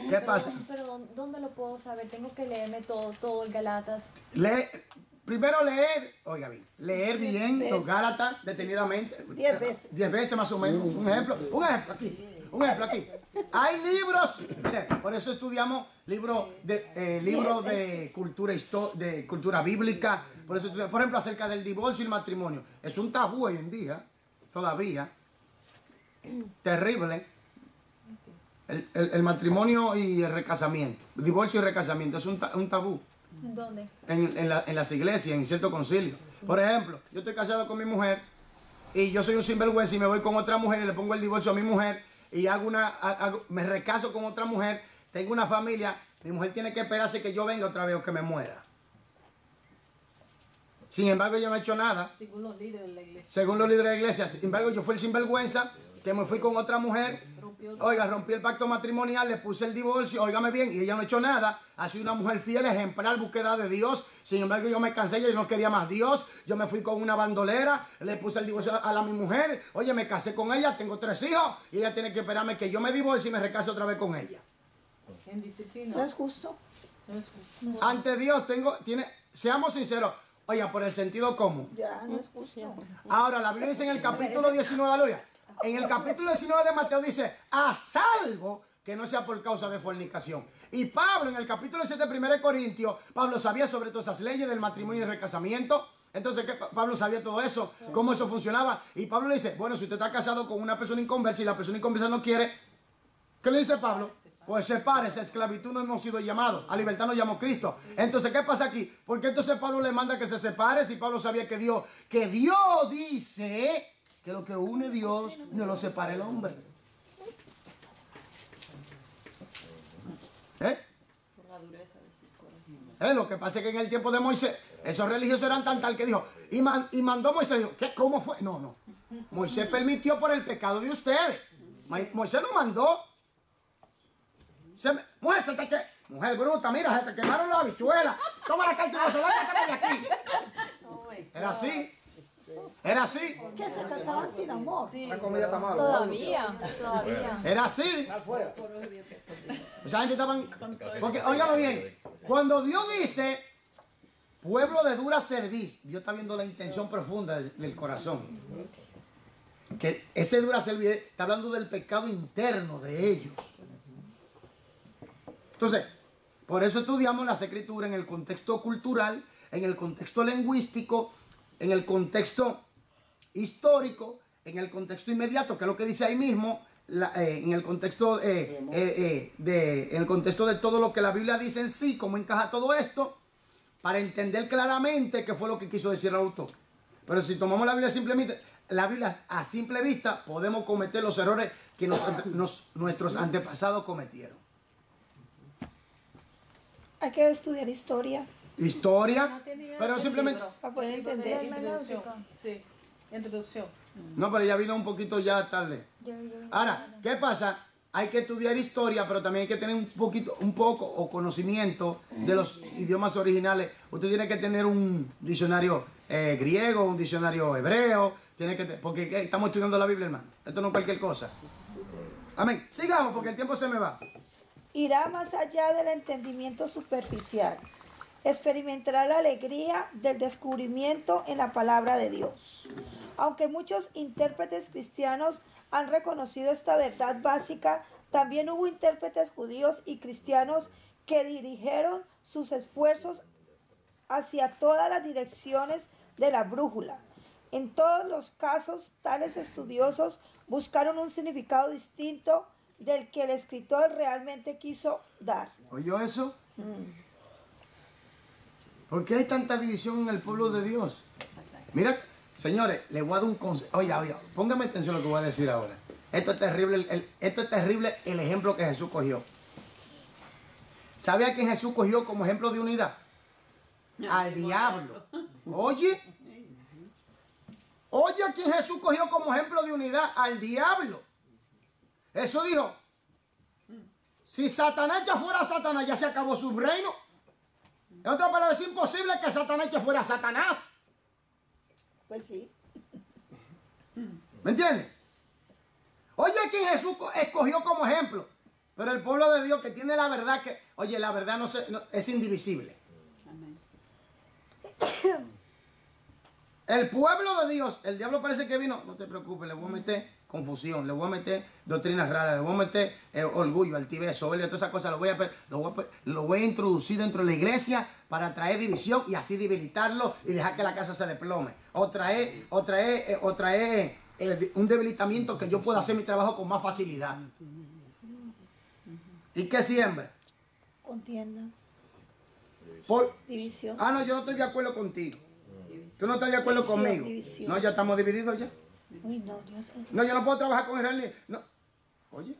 ¿qué pasa? Pero ¿dónde lo puedo saber? Tengo que leerme todo el Galatas. Primero leer bien los Gálatas detenidamente. 10 veces. 10 veces más o menos. Un ejemplo aquí. Hay libros, mire, por eso estudiamos libros de cultura bíblica. Por eso por ejemplo, acerca del divorcio y el matrimonio. Es un tabú hoy en día, todavía. Terrible. El matrimonio y el recasamiento. El divorcio y recasamiento es un tabú. ¿En dónde? En las iglesias, en ciertos concilios. Por ejemplo, yo estoy casado con mi mujer y yo soy un sinvergüenza y me voy con otra mujer y le pongo el divorcio a mi mujer y me recaso con otra mujer, tengo una familia, mi mujer tiene que esperarse que yo venga otra vez o que me muera. Sin embargo, yo no he hecho nada. Según los líderes de la iglesia. Según los líderes de la iglesia. Sin embargo, yo fui el sinvergüenza que me fui con otra mujer. Oiga, rompí el pacto matrimonial, le puse el divorcio, óigame bien, y ella no ha hecho nada. Ha sido una mujer fiel, ejemplar, búsqueda de Dios. Sin embargo, yo me cansé, yo no quería más Dios. Yo me fui con una bandolera, le puse el divorcio a mi mujer. Oye, me casé con ella, tengo 3 hijos, y ella tiene que esperarme que yo me divorcie y me recase otra vez con ella. En disciplina. No es justo. No es justo. Ante Dios, seamos sinceros, oye, por el sentido común. Ya, no es justo. Ahora, la Biblia dice en el capítulo 19, aleluya. En el capítulo 19 de Mateo dice, a salvo que no sea por causa de fornicación. Y Pablo, en el capítulo 7 de 1 Corintios, Pablo sabía sobre todas esas leyes del matrimonio y el recasamiento. Entonces, ¿qué? Pablo sabía todo eso, cómo eso funcionaba. Y Pablo le dice, bueno, si usted está casado con una persona inconversa y la persona inconversa no quiere, ¿qué le dice Pablo? Pues sepárese, esclavitud no hemos sido llamados, a libertad nos llamó Cristo. Entonces, ¿qué pasa aquí? Porque entonces Pablo le manda que se separe si Pablo sabía que Dios dice que lo que une Dios no lo separa el hombre. Por la dureza de sus corazones. Lo que pasa es que en el tiempo de Moisés, esos religiosos eran tan tal que dijo, y mandó Moisés, dijo, ¿qué? ¿Cómo fue? No. Moisés permitió por el pecado de ustedes. Moisés no mandó. Muéstrate que, mujer bruta, mira, se te quemaron las habichuelas. Toma la carta y se la de aquí. Era así. Era así. Es que se casaban sin amor. Sí. La comida está mala. Todavía. Era así. Esa gente estaban. Porque, óigame bien, cuando Dios dice pueblo de dura cerviz, Dios está viendo la intención profunda del corazón. Que ese dura cerviz está hablando del pecado interno de ellos. Entonces, por eso estudiamos las escrituras en el contexto cultural, en el contexto lingüístico, en el contexto histórico, en el contexto inmediato, que es lo que dice ahí mismo, en el contexto de todo lo que la Biblia dice en sí, cómo encaja todo esto, para entender claramente qué fue lo que quiso decir el autor. Pero si tomamos la Biblia a simple vista, podemos cometer los errores que nuestros antepasados cometieron. Hay que estudiar historia Historia, pero simplemente... para poder entender. Introducción. Sí, introducción. No, pero ya vino un poquito ya tarde. Ahora, ¿qué pasa? Hay que estudiar historia, pero también hay que tener un poco o conocimiento de los idiomas originales. Usted tiene que tener un diccionario griego, un diccionario hebreo, porque estamos estudiando la Biblia, hermano. Esto no es cualquier cosa. Amén. Sigamos, porque el tiempo se me va. Irá más allá del entendimiento superficial. Experimentará la alegría del descubrimiento en la palabra de Dios. Aunque muchos intérpretes cristianos han reconocido esta verdad básica, también hubo intérpretes judíos y cristianos que dirigieron sus esfuerzos hacia todas las direcciones de la brújula. En todos los casos, tales estudiosos buscaron un significado distinto del que el escritor realmente quiso dar. ¿Oyó eso? ¿Por qué hay tanta división en el pueblo de Dios? Mira, señores, les voy a dar un consejo. Oiga, póngame atención a lo que voy a decir ahora. Esto es terrible el ejemplo que Jesús cogió. ¿Sabe a quién Jesús cogió como ejemplo de unidad? Al diablo. Oye a quién Jesús cogió como ejemplo de unidad, al diablo. Eso dijo, si Satanás ya fuera Satanás, ya se acabó su reino. En otras palabras, es imposible que Satanás ya fuera Satanás. Pues sí. ¿Me entiendes? Oye a quién Jesús escogió como ejemplo. Pero el pueblo de Dios que tiene la verdad que, oye, la verdad es indivisible. Amén. El pueblo de Dios, el diablo parece que vino, no te preocupes, le voy a meter confusión, le voy a meter doctrinas raras, le voy a meter orgullo, altivez, soberbia, todas esas cosas, lo voy a introducir dentro de la iglesia para traer división y así debilitarlo y dejar que la casa se desplome. O traer un debilitamiento que yo pueda hacer mi trabajo con más facilidad. ¿Y qué siembra? Contienda. División. No, yo no estoy de acuerdo contigo. Tú no estás de acuerdo conmigo. División. No, ya estamos divididos ya. Uy, no, No, yo no puedo trabajar con Israel. No. Oye.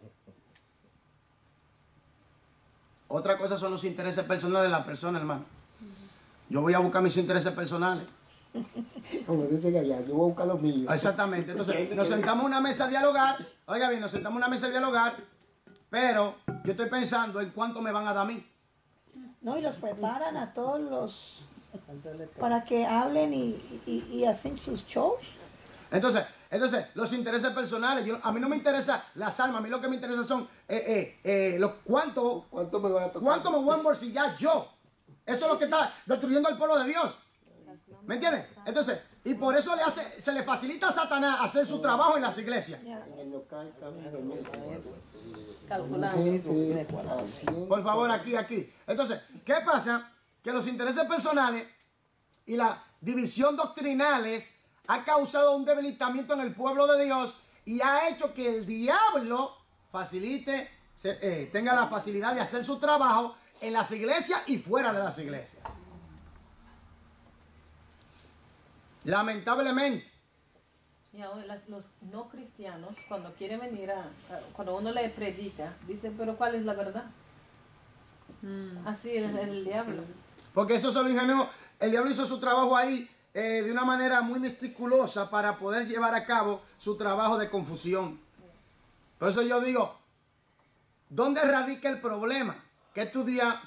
Otra cosa son los intereses personales de la persona, hermano. Yo voy a buscar mis intereses personales. Como dicen allá, yo voy a buscar los míos. Exactamente. Entonces, nos sentamos a una mesa a dialogar. Oiga bien, nos sentamos a una mesa a dialogar. Pero yo estoy pensando en cuánto me van a dar a mí. No, y los preparan a todos los... para que hablen y hacen sus shows. Entonces, los intereses personales, a mí no me interesa las almas, a mí lo que me interesa son cuánto ¿Cuánto me van a tocar? cuánto me voy a embolsillar yo. Eso es lo que está destruyendo al pueblo de Dios. ¿Me entiendes? Entonces, y por eso se le facilita a Satanás hacer su trabajo en las iglesias. En el local estamos Calculando. Por favor, aquí. Entonces, ¿qué pasa? Que los intereses personales y la división doctrinales ha causado un debilitamiento en el pueblo de Dios y ha hecho que el diablo tenga la facilidad de hacer su trabajo en las iglesias y fuera de las iglesias. Lamentablemente. Y ahora los no cristianos, cuando quieren venir cuando uno le predica, dicen, pero ¿cuál es la verdad? Así es el diablo. Porque eso se lo ingenió. El diablo hizo su trabajo ahí de una manera muy meticulosa para poder llevar a cabo su trabajo de confusión. Por eso yo digo, ¿dónde radica el problema? ¿Qué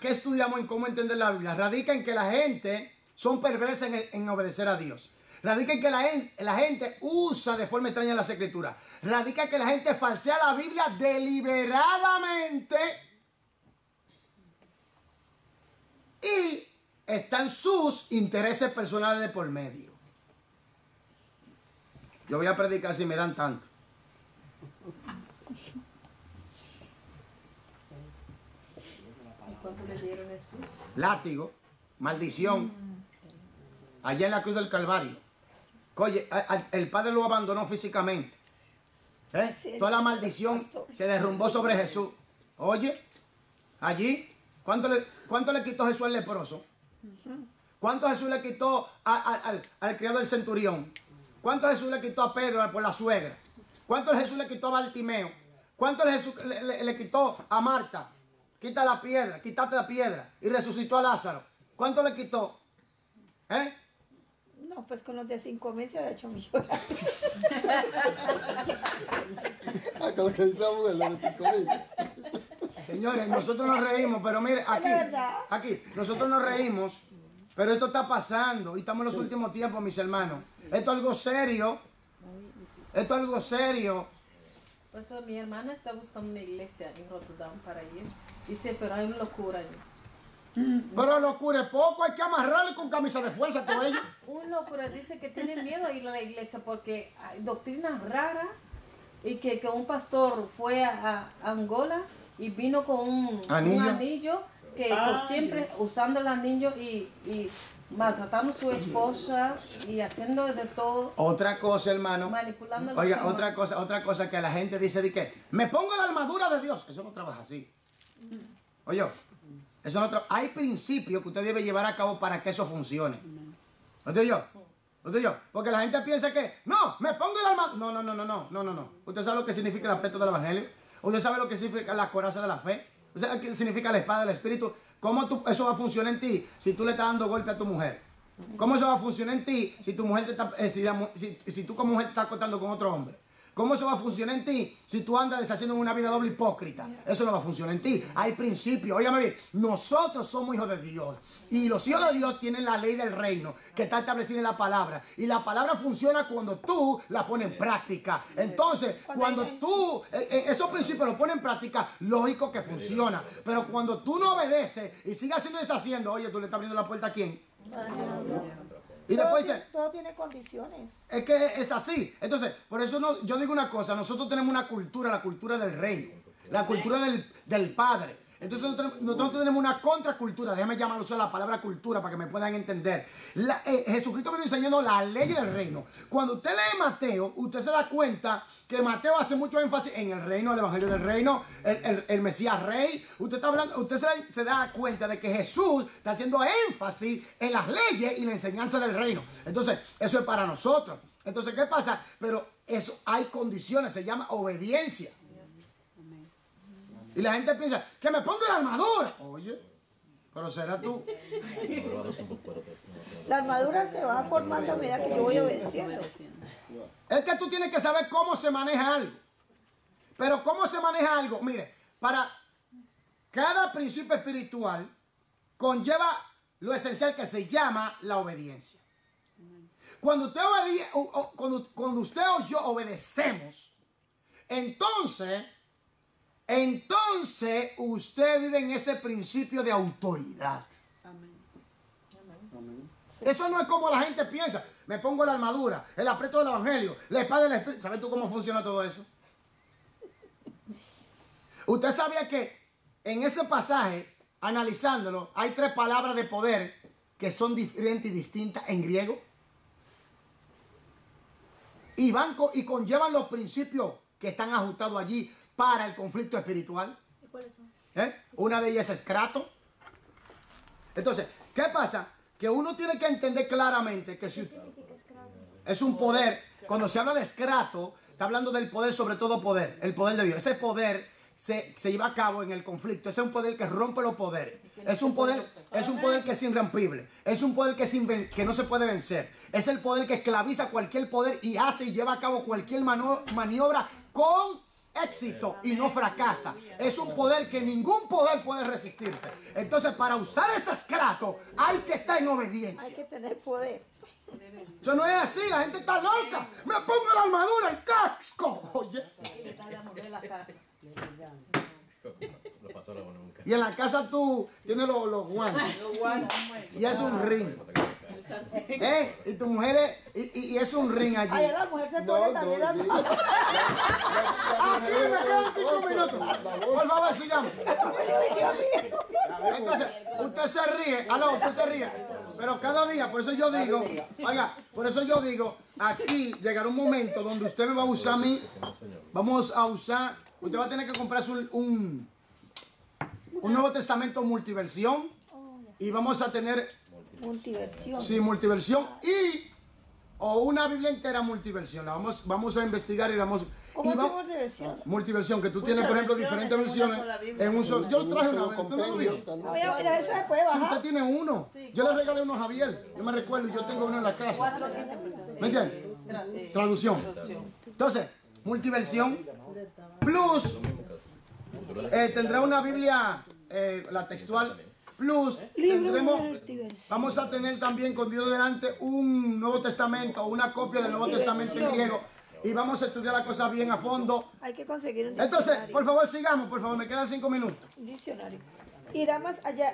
estudiamos en cómo entender la Biblia? Radica en que la gente son perversas en obedecer a Dios. Radica en que la gente usa de forma extraña las escrituras. Radica en que la gente falsea la Biblia deliberadamente. Y están sus intereses personales de por medio. Yo voy a predicar si me dan tanto. ¿Y cuánto le dieron a Jesús? Látigo, maldición. Allá en la cruz del Calvario. Oye, el Padre lo abandonó físicamente. Toda la maldición se derrumbó sobre Jesús. Oye, allí, ¿cuánto le quitó Jesús al leproso? ¿Cuánto Jesús le quitó al criado del centurión? ¿Cuánto Jesús le quitó a Pedro por la suegra? ¿Cuánto Jesús le quitó a Bartimeo? ¿Cuánto Jesús le quitó a Marta? Quítate la piedra. Y resucitó a Lázaro. ¿Cuánto le quitó? No, pues con los de 5,000 se había hecho millonario. Con lo que dice Samuel, los de 5,000. Señores, nosotros nos reímos, pero mire, aquí, nosotros nos reímos, pero esto está pasando y estamos en los últimos tiempos, mis hermanos. Esto es algo serio. Esto es algo serio. Pues mi hermana está buscando una iglesia en Rotterdam para ir. Dice, pero hay una locura allí. Pero locura es poco, hay que amarrarle con camisa de fuerza a todo ello. Un locura dice que tiene miedo a ir a la iglesia porque hay doctrinas raras y que un pastor fue a Angola y vino con un anillo que siempre usando el anillo y maltratando a su esposa y haciendo de todo. Otra cosa, hermano. Manipulando. Oiga, otra cosa que la gente dice de que me pongo la armadura de Dios. Eso no trabaja así. Oye, eso no hay principios que usted debe llevar a cabo para que eso funcione. ¿Usted yo? Porque la gente piensa que, no, me pongo la armadura. No. ¿Usted sabe lo que significa el apreto del evangelio? ¿Usted sabe lo que significa la coraza de la fe? ¿Usted sabe qué significa la espada del espíritu? ¿Cómo eso va a funcionar en ti si tú le estás dando golpe a tu mujer? ¿Cómo eso va a funcionar en ti si tu mujer si tú como mujer te estás acostando con otro hombre? ¿Cómo eso va a funcionar en ti si tú andas deshaciendo una vida doble hipócrita? Eso no va a funcionar en ti. Hay principios. Óyame bien, nosotros somos hijos de Dios. Y los hijos de Dios tienen la ley del reino que está establecida en la palabra. Y la palabra funciona cuando tú la pones en práctica. Entonces, cuando tú esos principios los pones en práctica, lógico que funciona. Pero cuando tú no obedeces y sigues haciendo y deshaciendo, oye, tú le estás abriendo la puerta ¿a quién? Y después dice, todo tiene condiciones. es que es así. Entonces, por eso no, yo digo una cosa, nosotros tenemos una cultura, la cultura del reino, la cultura del Padre. Entonces nosotros tenemos una contracultura, déjame llamarlo usar la palabra cultura para que me puedan entender. Jesucristo vino enseñando la ley del reino. Cuando usted lee Mateo, usted se da cuenta que Mateo hace mucho énfasis en el reino, el evangelio del reino, el Mesías rey. Usted está hablando, usted se da cuenta de que Jesús está haciendo énfasis en las leyes y la enseñanza del reino. Entonces, eso es para nosotros. Entonces, ¿qué pasa? Pero eso hay condiciones, se llama obediencia. Y la gente piensa, que me pongo la armadura. Oye, pero será tú. La armadura se va formando a medida que yo voy obedeciendo. Es que tú tienes que saber cómo se maneja algo. Pero cómo se maneja algo, mire, para cada principio espiritual conlleva lo esencial que se llama la obediencia. Cuando usted o yo obedecemos, entonces usted vive en ese principio de autoridad. Amén. Eso no es como la gente piensa. Me pongo la armadura, el apreto del evangelio, la espada del espíritu. ¿Sabes tú cómo funciona todo eso? Usted sabía que en ese pasaje, analizándolo, hay 3 palabras de poder que son diferentes y distintas en griego. Y conllevan los principios que están ajustados allí para el conflicto espiritual. ¿Y cuáles son? Una de ellas es escrato. Entonces, ¿qué pasa? Que uno tiene que entender claramente que si es un poder, cuando se habla de escrato, está hablando del poder, sobre todo poder, el poder de Dios. Ese poder se lleva a cabo en el conflicto. Ese es un poder que rompe los poderes. Es un poder que es irrompible. Es un poder que no se puede vencer. Es el poder que esclaviza cualquier poder y hace y lleva a cabo cualquier maniobra con éxito y no fracasa. Es un poder que ningún poder puede resistirse. Entonces, para usar ese escrato hay que estar en obediencia. Hay que tener poder. Eso no es así, la gente está loca. Me pongo la armadura, el casco. Oye. Y en la casa tú tienes los guantes. Y es un ring. Y tu mujer y es un ring allí. Ay, la mujer se pone también la armadura. Aquí me quedan 5 minutos. Por favor, sigamos. Entonces, usted se ríe. Usted se ríe. Pero cada día, por eso yo digo, oiga, por eso yo digo, aquí llegará un momento donde usted me va a usar a mí. Vamos a usar, usted va a tener que comprarse un Nuevo Testamento multiversión. Y vamos a tener multiversión. Sí, multiversión o una Biblia entera multiversión. La vamos a investigar y vamos. ¿Cómo hacemos de versiones? Multiversión, que tú tienes, por ejemplo, diferentes versiones en un solo. Yo lo traje una vez, ¿usted no lo vio? Mira, eso se puede bajar. Si usted tiene uno, yo le regalé uno a Javier. Yo me recuerdo, yo tengo uno en la casa. ¿Me entiendes? Traducción. Entonces, multiversión plus tendrá una Biblia, la textual. Plus, vamos a tener también con Dios delante un Nuevo Testamento o una copia del Nuevo Testamento en griego. Y vamos a estudiar la cosa bien a fondo. Hay que conseguir un diccionario. Entonces, por favor, sigamos, por favor, me quedan 5 minutos. Un diccionario. Irá más allá.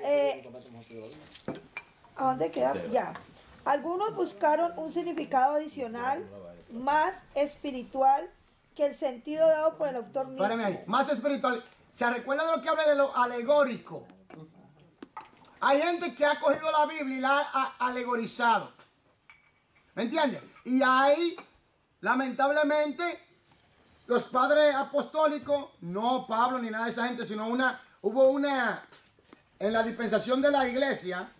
¿A dónde queda? Ya. Algunos buscaron un significado adicional, más espiritual, que el sentido dado por el autor mismo. Espérame ahí, más espiritual. ¿Se recuerda de lo que habla de lo alegórico? Hay gente que ha cogido la Biblia y la ha alegorizado. ¿Me entiendes? Y ahí, lamentablemente, los padres apostólicos, no Pablo ni nada de esa gente, sino hubo una, en la dispensación de la iglesia,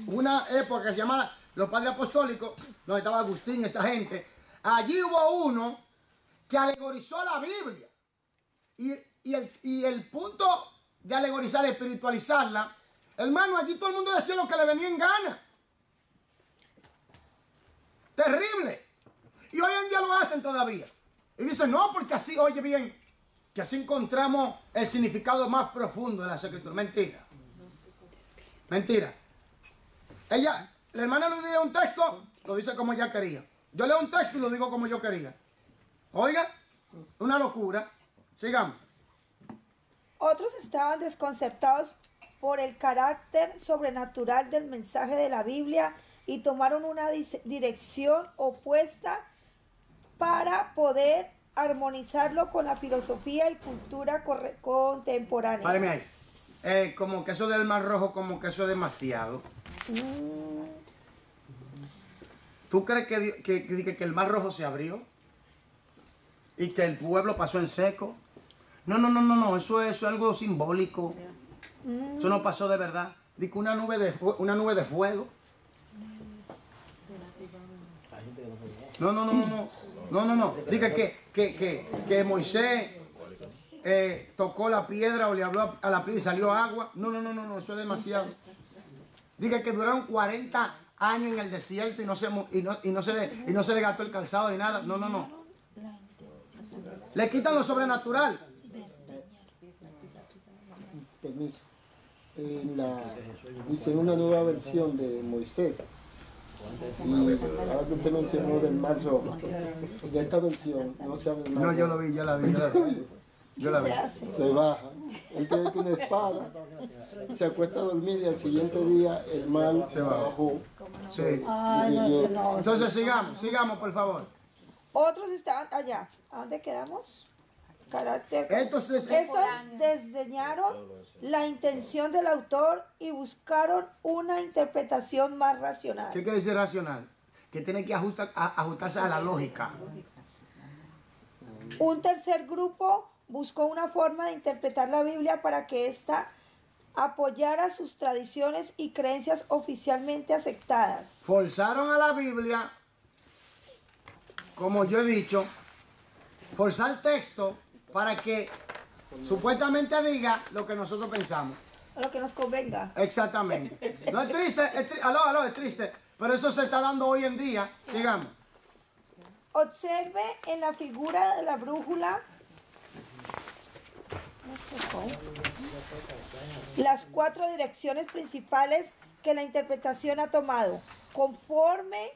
una época que se llamaba los padres apostólicos, donde estaba Agustín, esa gente. Allí hubo uno que alegorizó la Biblia. Y el punto de alegorizar, espiritualizarla, hermano, allí todo el mundo decía lo que le venía en gana. Terrible. Y hoy en día lo hacen todavía. Y dicen, no, porque así, oye bien, que así encontramos el significado más profundo de la Escritura. Mentira. Mentira. La hermana le dio un texto, lo dice como ella quería. Yo leo un texto y lo digo como yo quería. Oiga, una locura. Sigamos. Otros estaban desconcertados por el carácter sobrenatural del mensaje de la Biblia y tomaron una dirección opuesta para poder armonizarlo con la filosofía y cultura contemporánea. Páreme ahí. Como que eso del Mar Rojo, como que eso es demasiado. ¿Tú crees que el Mar Rojo se abrió? ¿Y que el pueblo pasó en seco? No, eso es algo simbólico. Eso no pasó de verdad. Dice una nube de fuego. No. Dice que Moisés tocó la piedra o le habló a la piedra y salió agua. No, eso es demasiado. Dice que duraron 40 años en el desierto y no se le gastó el calzado ni nada. No. Le quitan lo sobrenatural. Permiso. Dice una nueva versión de Moisés. Y ahora que usted mencionó del Mar Rojo, en esta versión no se abre el Mar Rojo. No, yo la vi. Se baja, él tiene una espada, se acuesta a dormir y al siguiente día el mar se bajó. Sí. Entonces sigamos por favor. Otros estaban allá. ¿A dónde quedamos? Estos desdeñaron la intención del autor y buscaron una interpretación más racional. ¿Qué quiere decir racional? Que tiene que ajustarse a la lógica. Un tercer grupo buscó una forma de interpretar la Biblia para que ésta apoyara sus tradiciones y creencias oficialmente aceptadas. Forzaron a la Biblia, como yo he dicho, forzar texto para que supuestamente diga lo que nosotros pensamos. Lo que nos convenga. Exactamente. No es triste, es triste, pero eso se está dando hoy en día. Sigamos. Observe en la figura de la brújula las 4 direcciones principales que la interpretación ha tomado. Conforme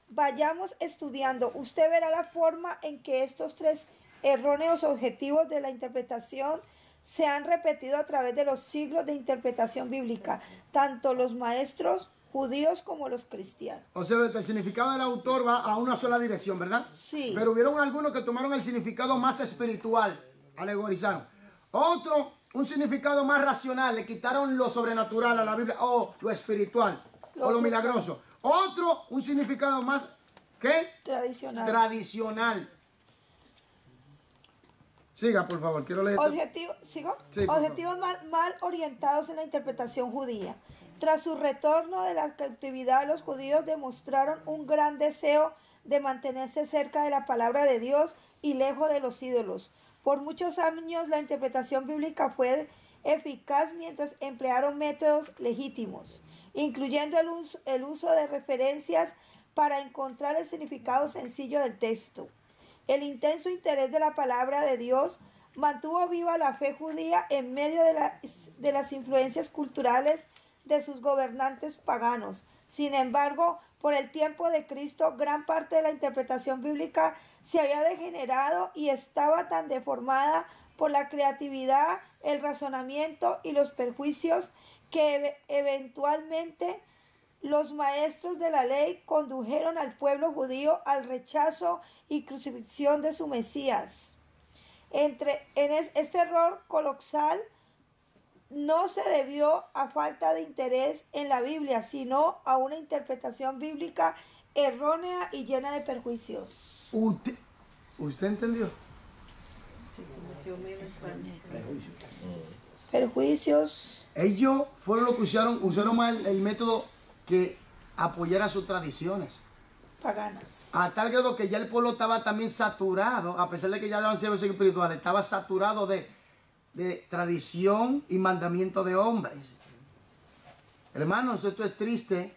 vayamos estudiando, usted verá la forma en que estos 3 erróneos objetivos de la interpretación se han repetido a través de los siglos de interpretación bíblica, tanto los maestros judíos como los cristianos. O sea, el significado del autor va a una sola dirección, ¿verdad? Sí. Pero hubieron algunos que tomaron el significado más espiritual, alegorizaron. Otro, un significado más racional, le quitaron lo sobrenatural a la Biblia, o lo espiritual, o lo milagroso. Otro, un significado más, ¿qué? Tradicional. Siga, por favor, quiero leer. ¿Sigo? Sí, Objetivos mal orientados en la interpretación judía. Tras su retorno de la cautividad, los judíos demostraron un gran deseo de mantenerse cerca de la palabra de Dios y lejos de los ídolos. Por muchos años la interpretación bíblica fue eficaz mientras emplearon métodos legítimos, incluyendo el uso de referencias para encontrar el significado sencillo del texto. El intenso interés de la palabra de Dios mantuvo viva la fe judía en medio de las influencias culturales de sus gobernantes paganos. Sin embargo, por el tiempo de Cristo, gran parte de la interpretación bíblica se había degenerado y estaba tan deformada por la creatividad, el razonamiento y los perjuicios que eventualmente los maestros de la ley condujeron al pueblo judío al rechazo y crucifixión de su Mesías. Este error colosal no se debió a falta de interés en la Biblia, sino a una interpretación bíblica errónea y llena de perjuicios. ¿Usted entendió? Perjuicios. Ellos fueron los que usaron mal el método que apoyara sus tradiciones paganas. A tal grado que ya el pueblo estaba también saturado, a pesar de que ya habían sido espirituales, estaba saturado de tradición y mandamiento de hombres. Hermanos, esto es triste.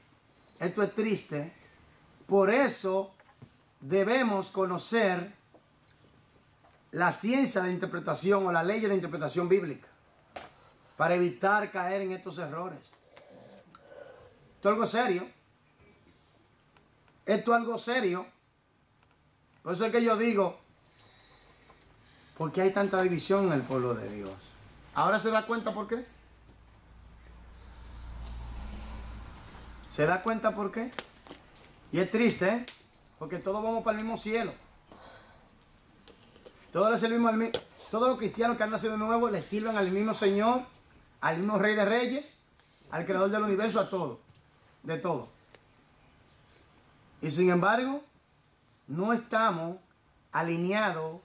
Por eso debemos conocer la ciencia de la interpretación o la ley de la interpretación bíblica para evitar caer en estos errores. Esto es algo serio. Por eso es que yo digo, ¿por qué hay tanta división en el pueblo de Dios? ¿Ahora se da cuenta por qué? ¿Se da cuenta por qué? Y es triste, ¿eh? Porque todos vamos para el mismo cielo. Todos los cristianos que han nacido de nuevo le sirven al mismo Señor, al mismo Rey de Reyes, al Creador del universo, a todo, de todo. Y sin embargo, no estamos alineados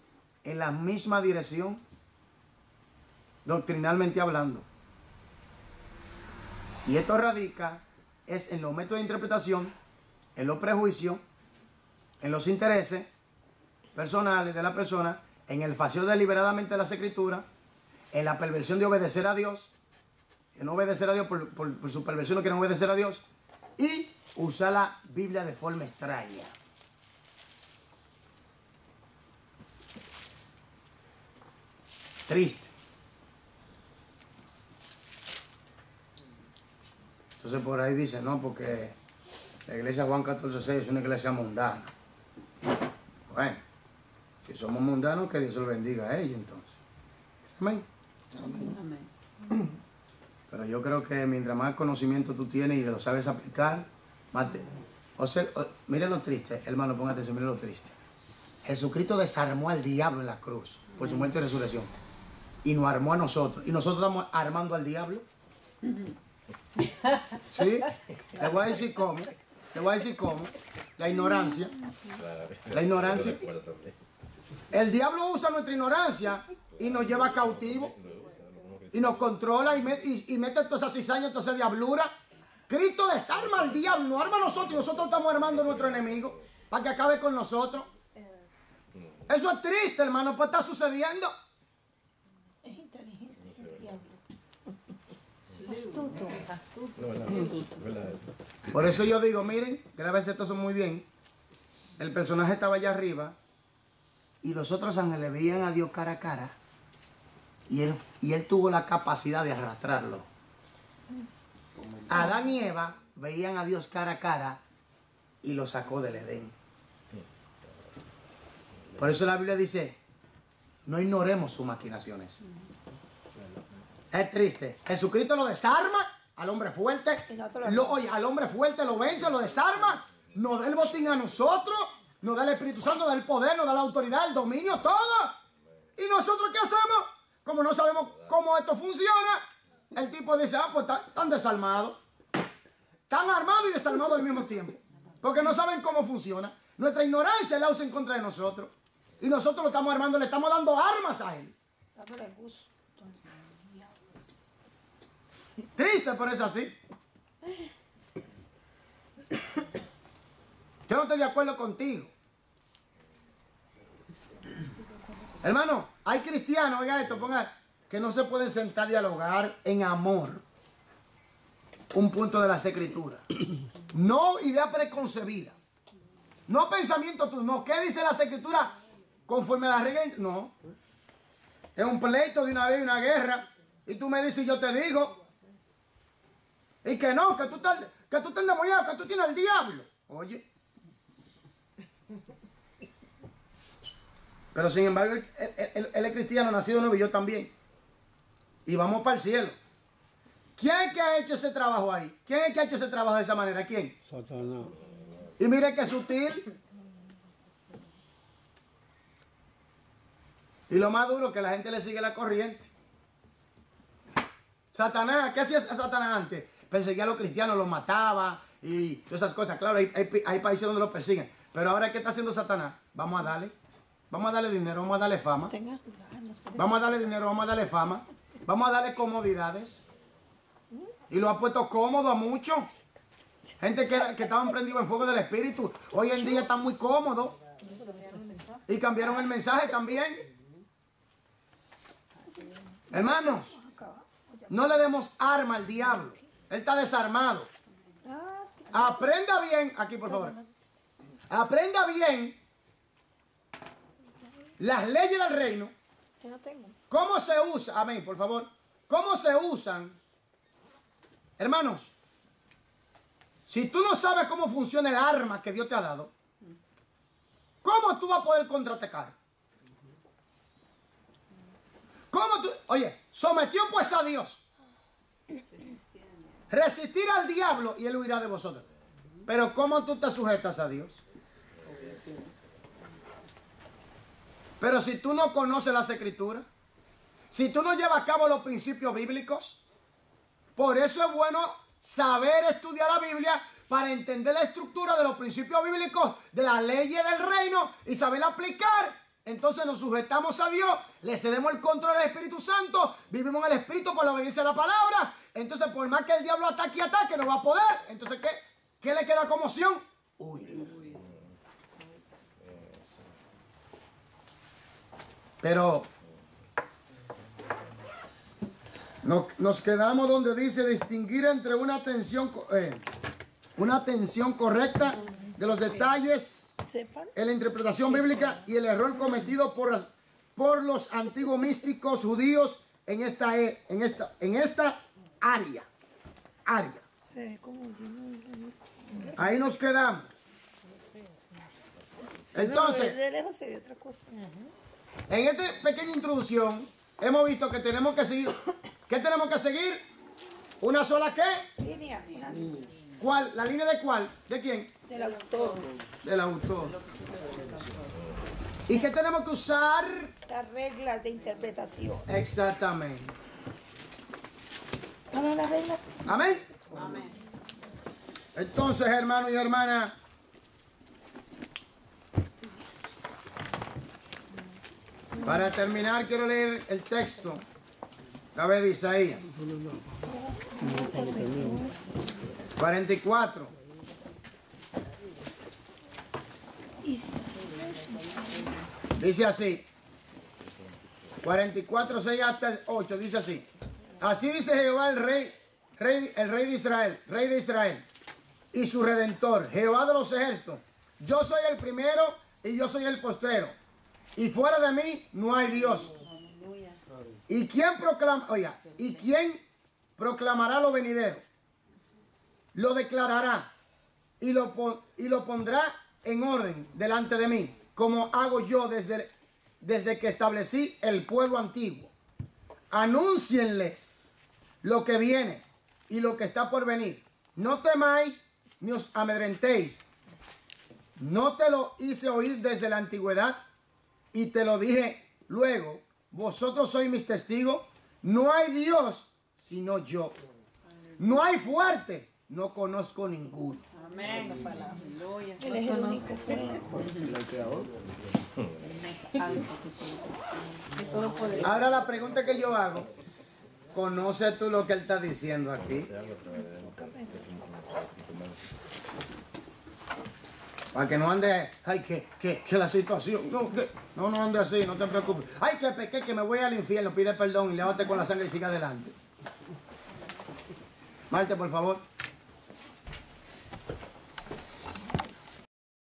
en la misma dirección, doctrinalmente hablando. Y esto radica es en los métodos de interpretación, en los prejuicios, en los intereses personales de la persona, en el fascio deliberadamente de las Escrituras, en la perversión de obedecer a Dios, que no obedecer a Dios por su perversión, no quieren obedecer a Dios, y usar la Biblia de forma extraña. Triste. Entonces por ahí dicen, no, porque la iglesia Juan 14:6 es una iglesia mundana. Bueno, si somos mundanos, que Dios se lo bendiga a ellos entonces. Amén. Amén. Pero yo creo que mientras más conocimiento tú tienes y lo sabes aplicar, más te... Mire lo triste, hermano, póngate atención, mire lo triste. Jesucristo desarmó al diablo en la cruz por su muerte y resurrección. Y nos armó a nosotros. Y nosotros estamos armando al diablo. ¿Sí? Le voy a decir cómo. Le voy a decir cómo. La ignorancia. La ignorancia. El diablo usa nuestra ignorancia y nos lleva cautivo. Y nos controla y mete todas esas cizañas, toda esa diablura. Cristo desarma al diablo, nos arma a nosotros y nosotros estamos armando a nuestro enemigo para que acabe con nosotros. Eso es triste, hermano, pues está sucediendo. Es inteligente el diablo. Astuto. Por eso yo digo, miren, grábense esto muy bien. El personaje estaba allá arriba y los otros ángeles veían a Dios cara a cara y él tuvo la capacidad de arrastrarlo. Adán y Eva veían a Dios cara a cara y lo sacó del Edén. Por eso la Biblia dice, no ignoremos sus maquinaciones. Es triste. Jesucristo lo desarma al hombre fuerte. Oye, al hombre fuerte lo vence, lo desarma, nos da el botín a nosotros, nos da el Espíritu Santo, nos da el poder, nos da la autoridad, el dominio, todo. ¿Y nosotros qué hacemos? Como no sabemos cómo esto funciona, el tipo dice, pues están desarmados. Están armados y desarmados al mismo tiempo. Porque no saben cómo funciona. Nuestra ignorancia la usa en contra de nosotros. Y nosotros lo estamos armando, le estamos dando armas a él. Dándole gusto. Triste, pero es así. Yo no estoy de acuerdo contigo. Hermano, hay cristianos, oiga esto, ponga, que no se pueden sentar a dialogar en amor. Un punto de las Escrituras. No idea preconcebida. No pensamiento tú. No, ¿qué dice las Escrituras? Conforme a las reglas. No. Es un pleito de una vez, una guerra. Y tú me dices y yo te digo. Y que no, que tú estás endemoniado, que tú tienes al diablo. Oye. Pero sin embargo, él es cristiano, nacido nuevo y yo también. Y vamos para el cielo. ¿Quién es que ha hecho ese trabajo ahí? ¿Quién es que ha hecho ese trabajo de esa manera? ¿Quién? Satanás. Y mire qué sutil. Y lo más duro, que la gente le sigue la corriente. Satanás, ¿qué hacía Satanás antes? Perseguía a los cristianos, los mataba y todas esas cosas. Claro, hay países donde los persiguen. Pero ahora, ¿qué está haciendo Satanás? Vamos a darle dinero, vamos a darle fama. Vamos a darle dinero, vamos a darle fama. Vamos a darle comodidades. Y lo ha puesto cómodo a muchos. Gente que estaban prendidos en fuego del Espíritu. Hoy en día están muy cómodos. Y cambiaron el mensaje también. Hermanos, no le demos arma al diablo. Él está desarmado. Aprenda bien, aquí por favor. Aprenda bien las leyes del reino. ¿Cómo se usa? Amén, por favor. ¿Cómo se usan? Hermanos, si tú no sabes cómo funciona el arma que Dios te ha dado, ¿cómo tú vas a poder contraatacar? ¿Cómo tú? Oye, sometió pues a Dios. Resistir al diablo y él huirá de vosotros. Pero ¿cómo tú te sujetas a Dios? Pero si tú no conoces las Escrituras, si tú no llevas a cabo los principios bíblicos, por eso es bueno saber estudiar la Biblia para entender la estructura de los principios bíblicos, de las leyes del reino y saberla aplicar. Entonces nos sujetamos a Dios, le cedemos el control al Espíritu Santo, vivimos en el Espíritu por la obediencia a la palabra. Entonces, por más que el diablo ataque y ataque, no va a poder. Entonces, ¿qué le queda como opción? Huir. Pero nos quedamos donde dice distinguir entre una atención correcta de los detalles en la interpretación bíblica y el error cometido por los antiguos místicos judíos en esta área. Ahí nos quedamos. Entonces, en esta pequeña introducción hemos visto que tenemos que seguir. ¿Qué tenemos que seguir? ¿Una sola qué? Línea. ¿Cuál? ¿La línea de cuál? ¿De quién? Del autor. Del autor. ¿Y qué tenemos que usar? Las reglas de interpretación. Exactamente. Ahora la regla. Amén. Amén. Entonces, hermanos y hermanas, para terminar quiero leer el texto. La vez de Isaías 44. Dice así. 44, 6 hasta el 8. Dice así. Así dice Jehová el rey de Israel y su redentor, Jehová de los ejércitos. Yo soy el primero y yo soy el postrero. Y fuera de mí no hay Dios. ¿Y quién proclamará lo venidero? Lo declarará y lo pondrá en orden delante de mí, como hago yo desde que establecí el pueblo antiguo. Anúncienles lo que viene y lo que está por venir. No temáis ni os amedrentéis. No te lo hice oír desde la antigüedad y te lo dije luego. Vosotros sois mis testigos. No hay Dios sino yo. No hay fuerte. No conozco ninguno. Amén. Él es el único Ahora la pregunta que yo hago. ¿Conoces tú lo que él está diciendo aquí? Para que no ande, ay, que la situación, no ande así, no te preocupes. Ay, que pequé, que me voy al infierno, pide perdón y lávate con la sangre y siga adelante. Marte, por favor.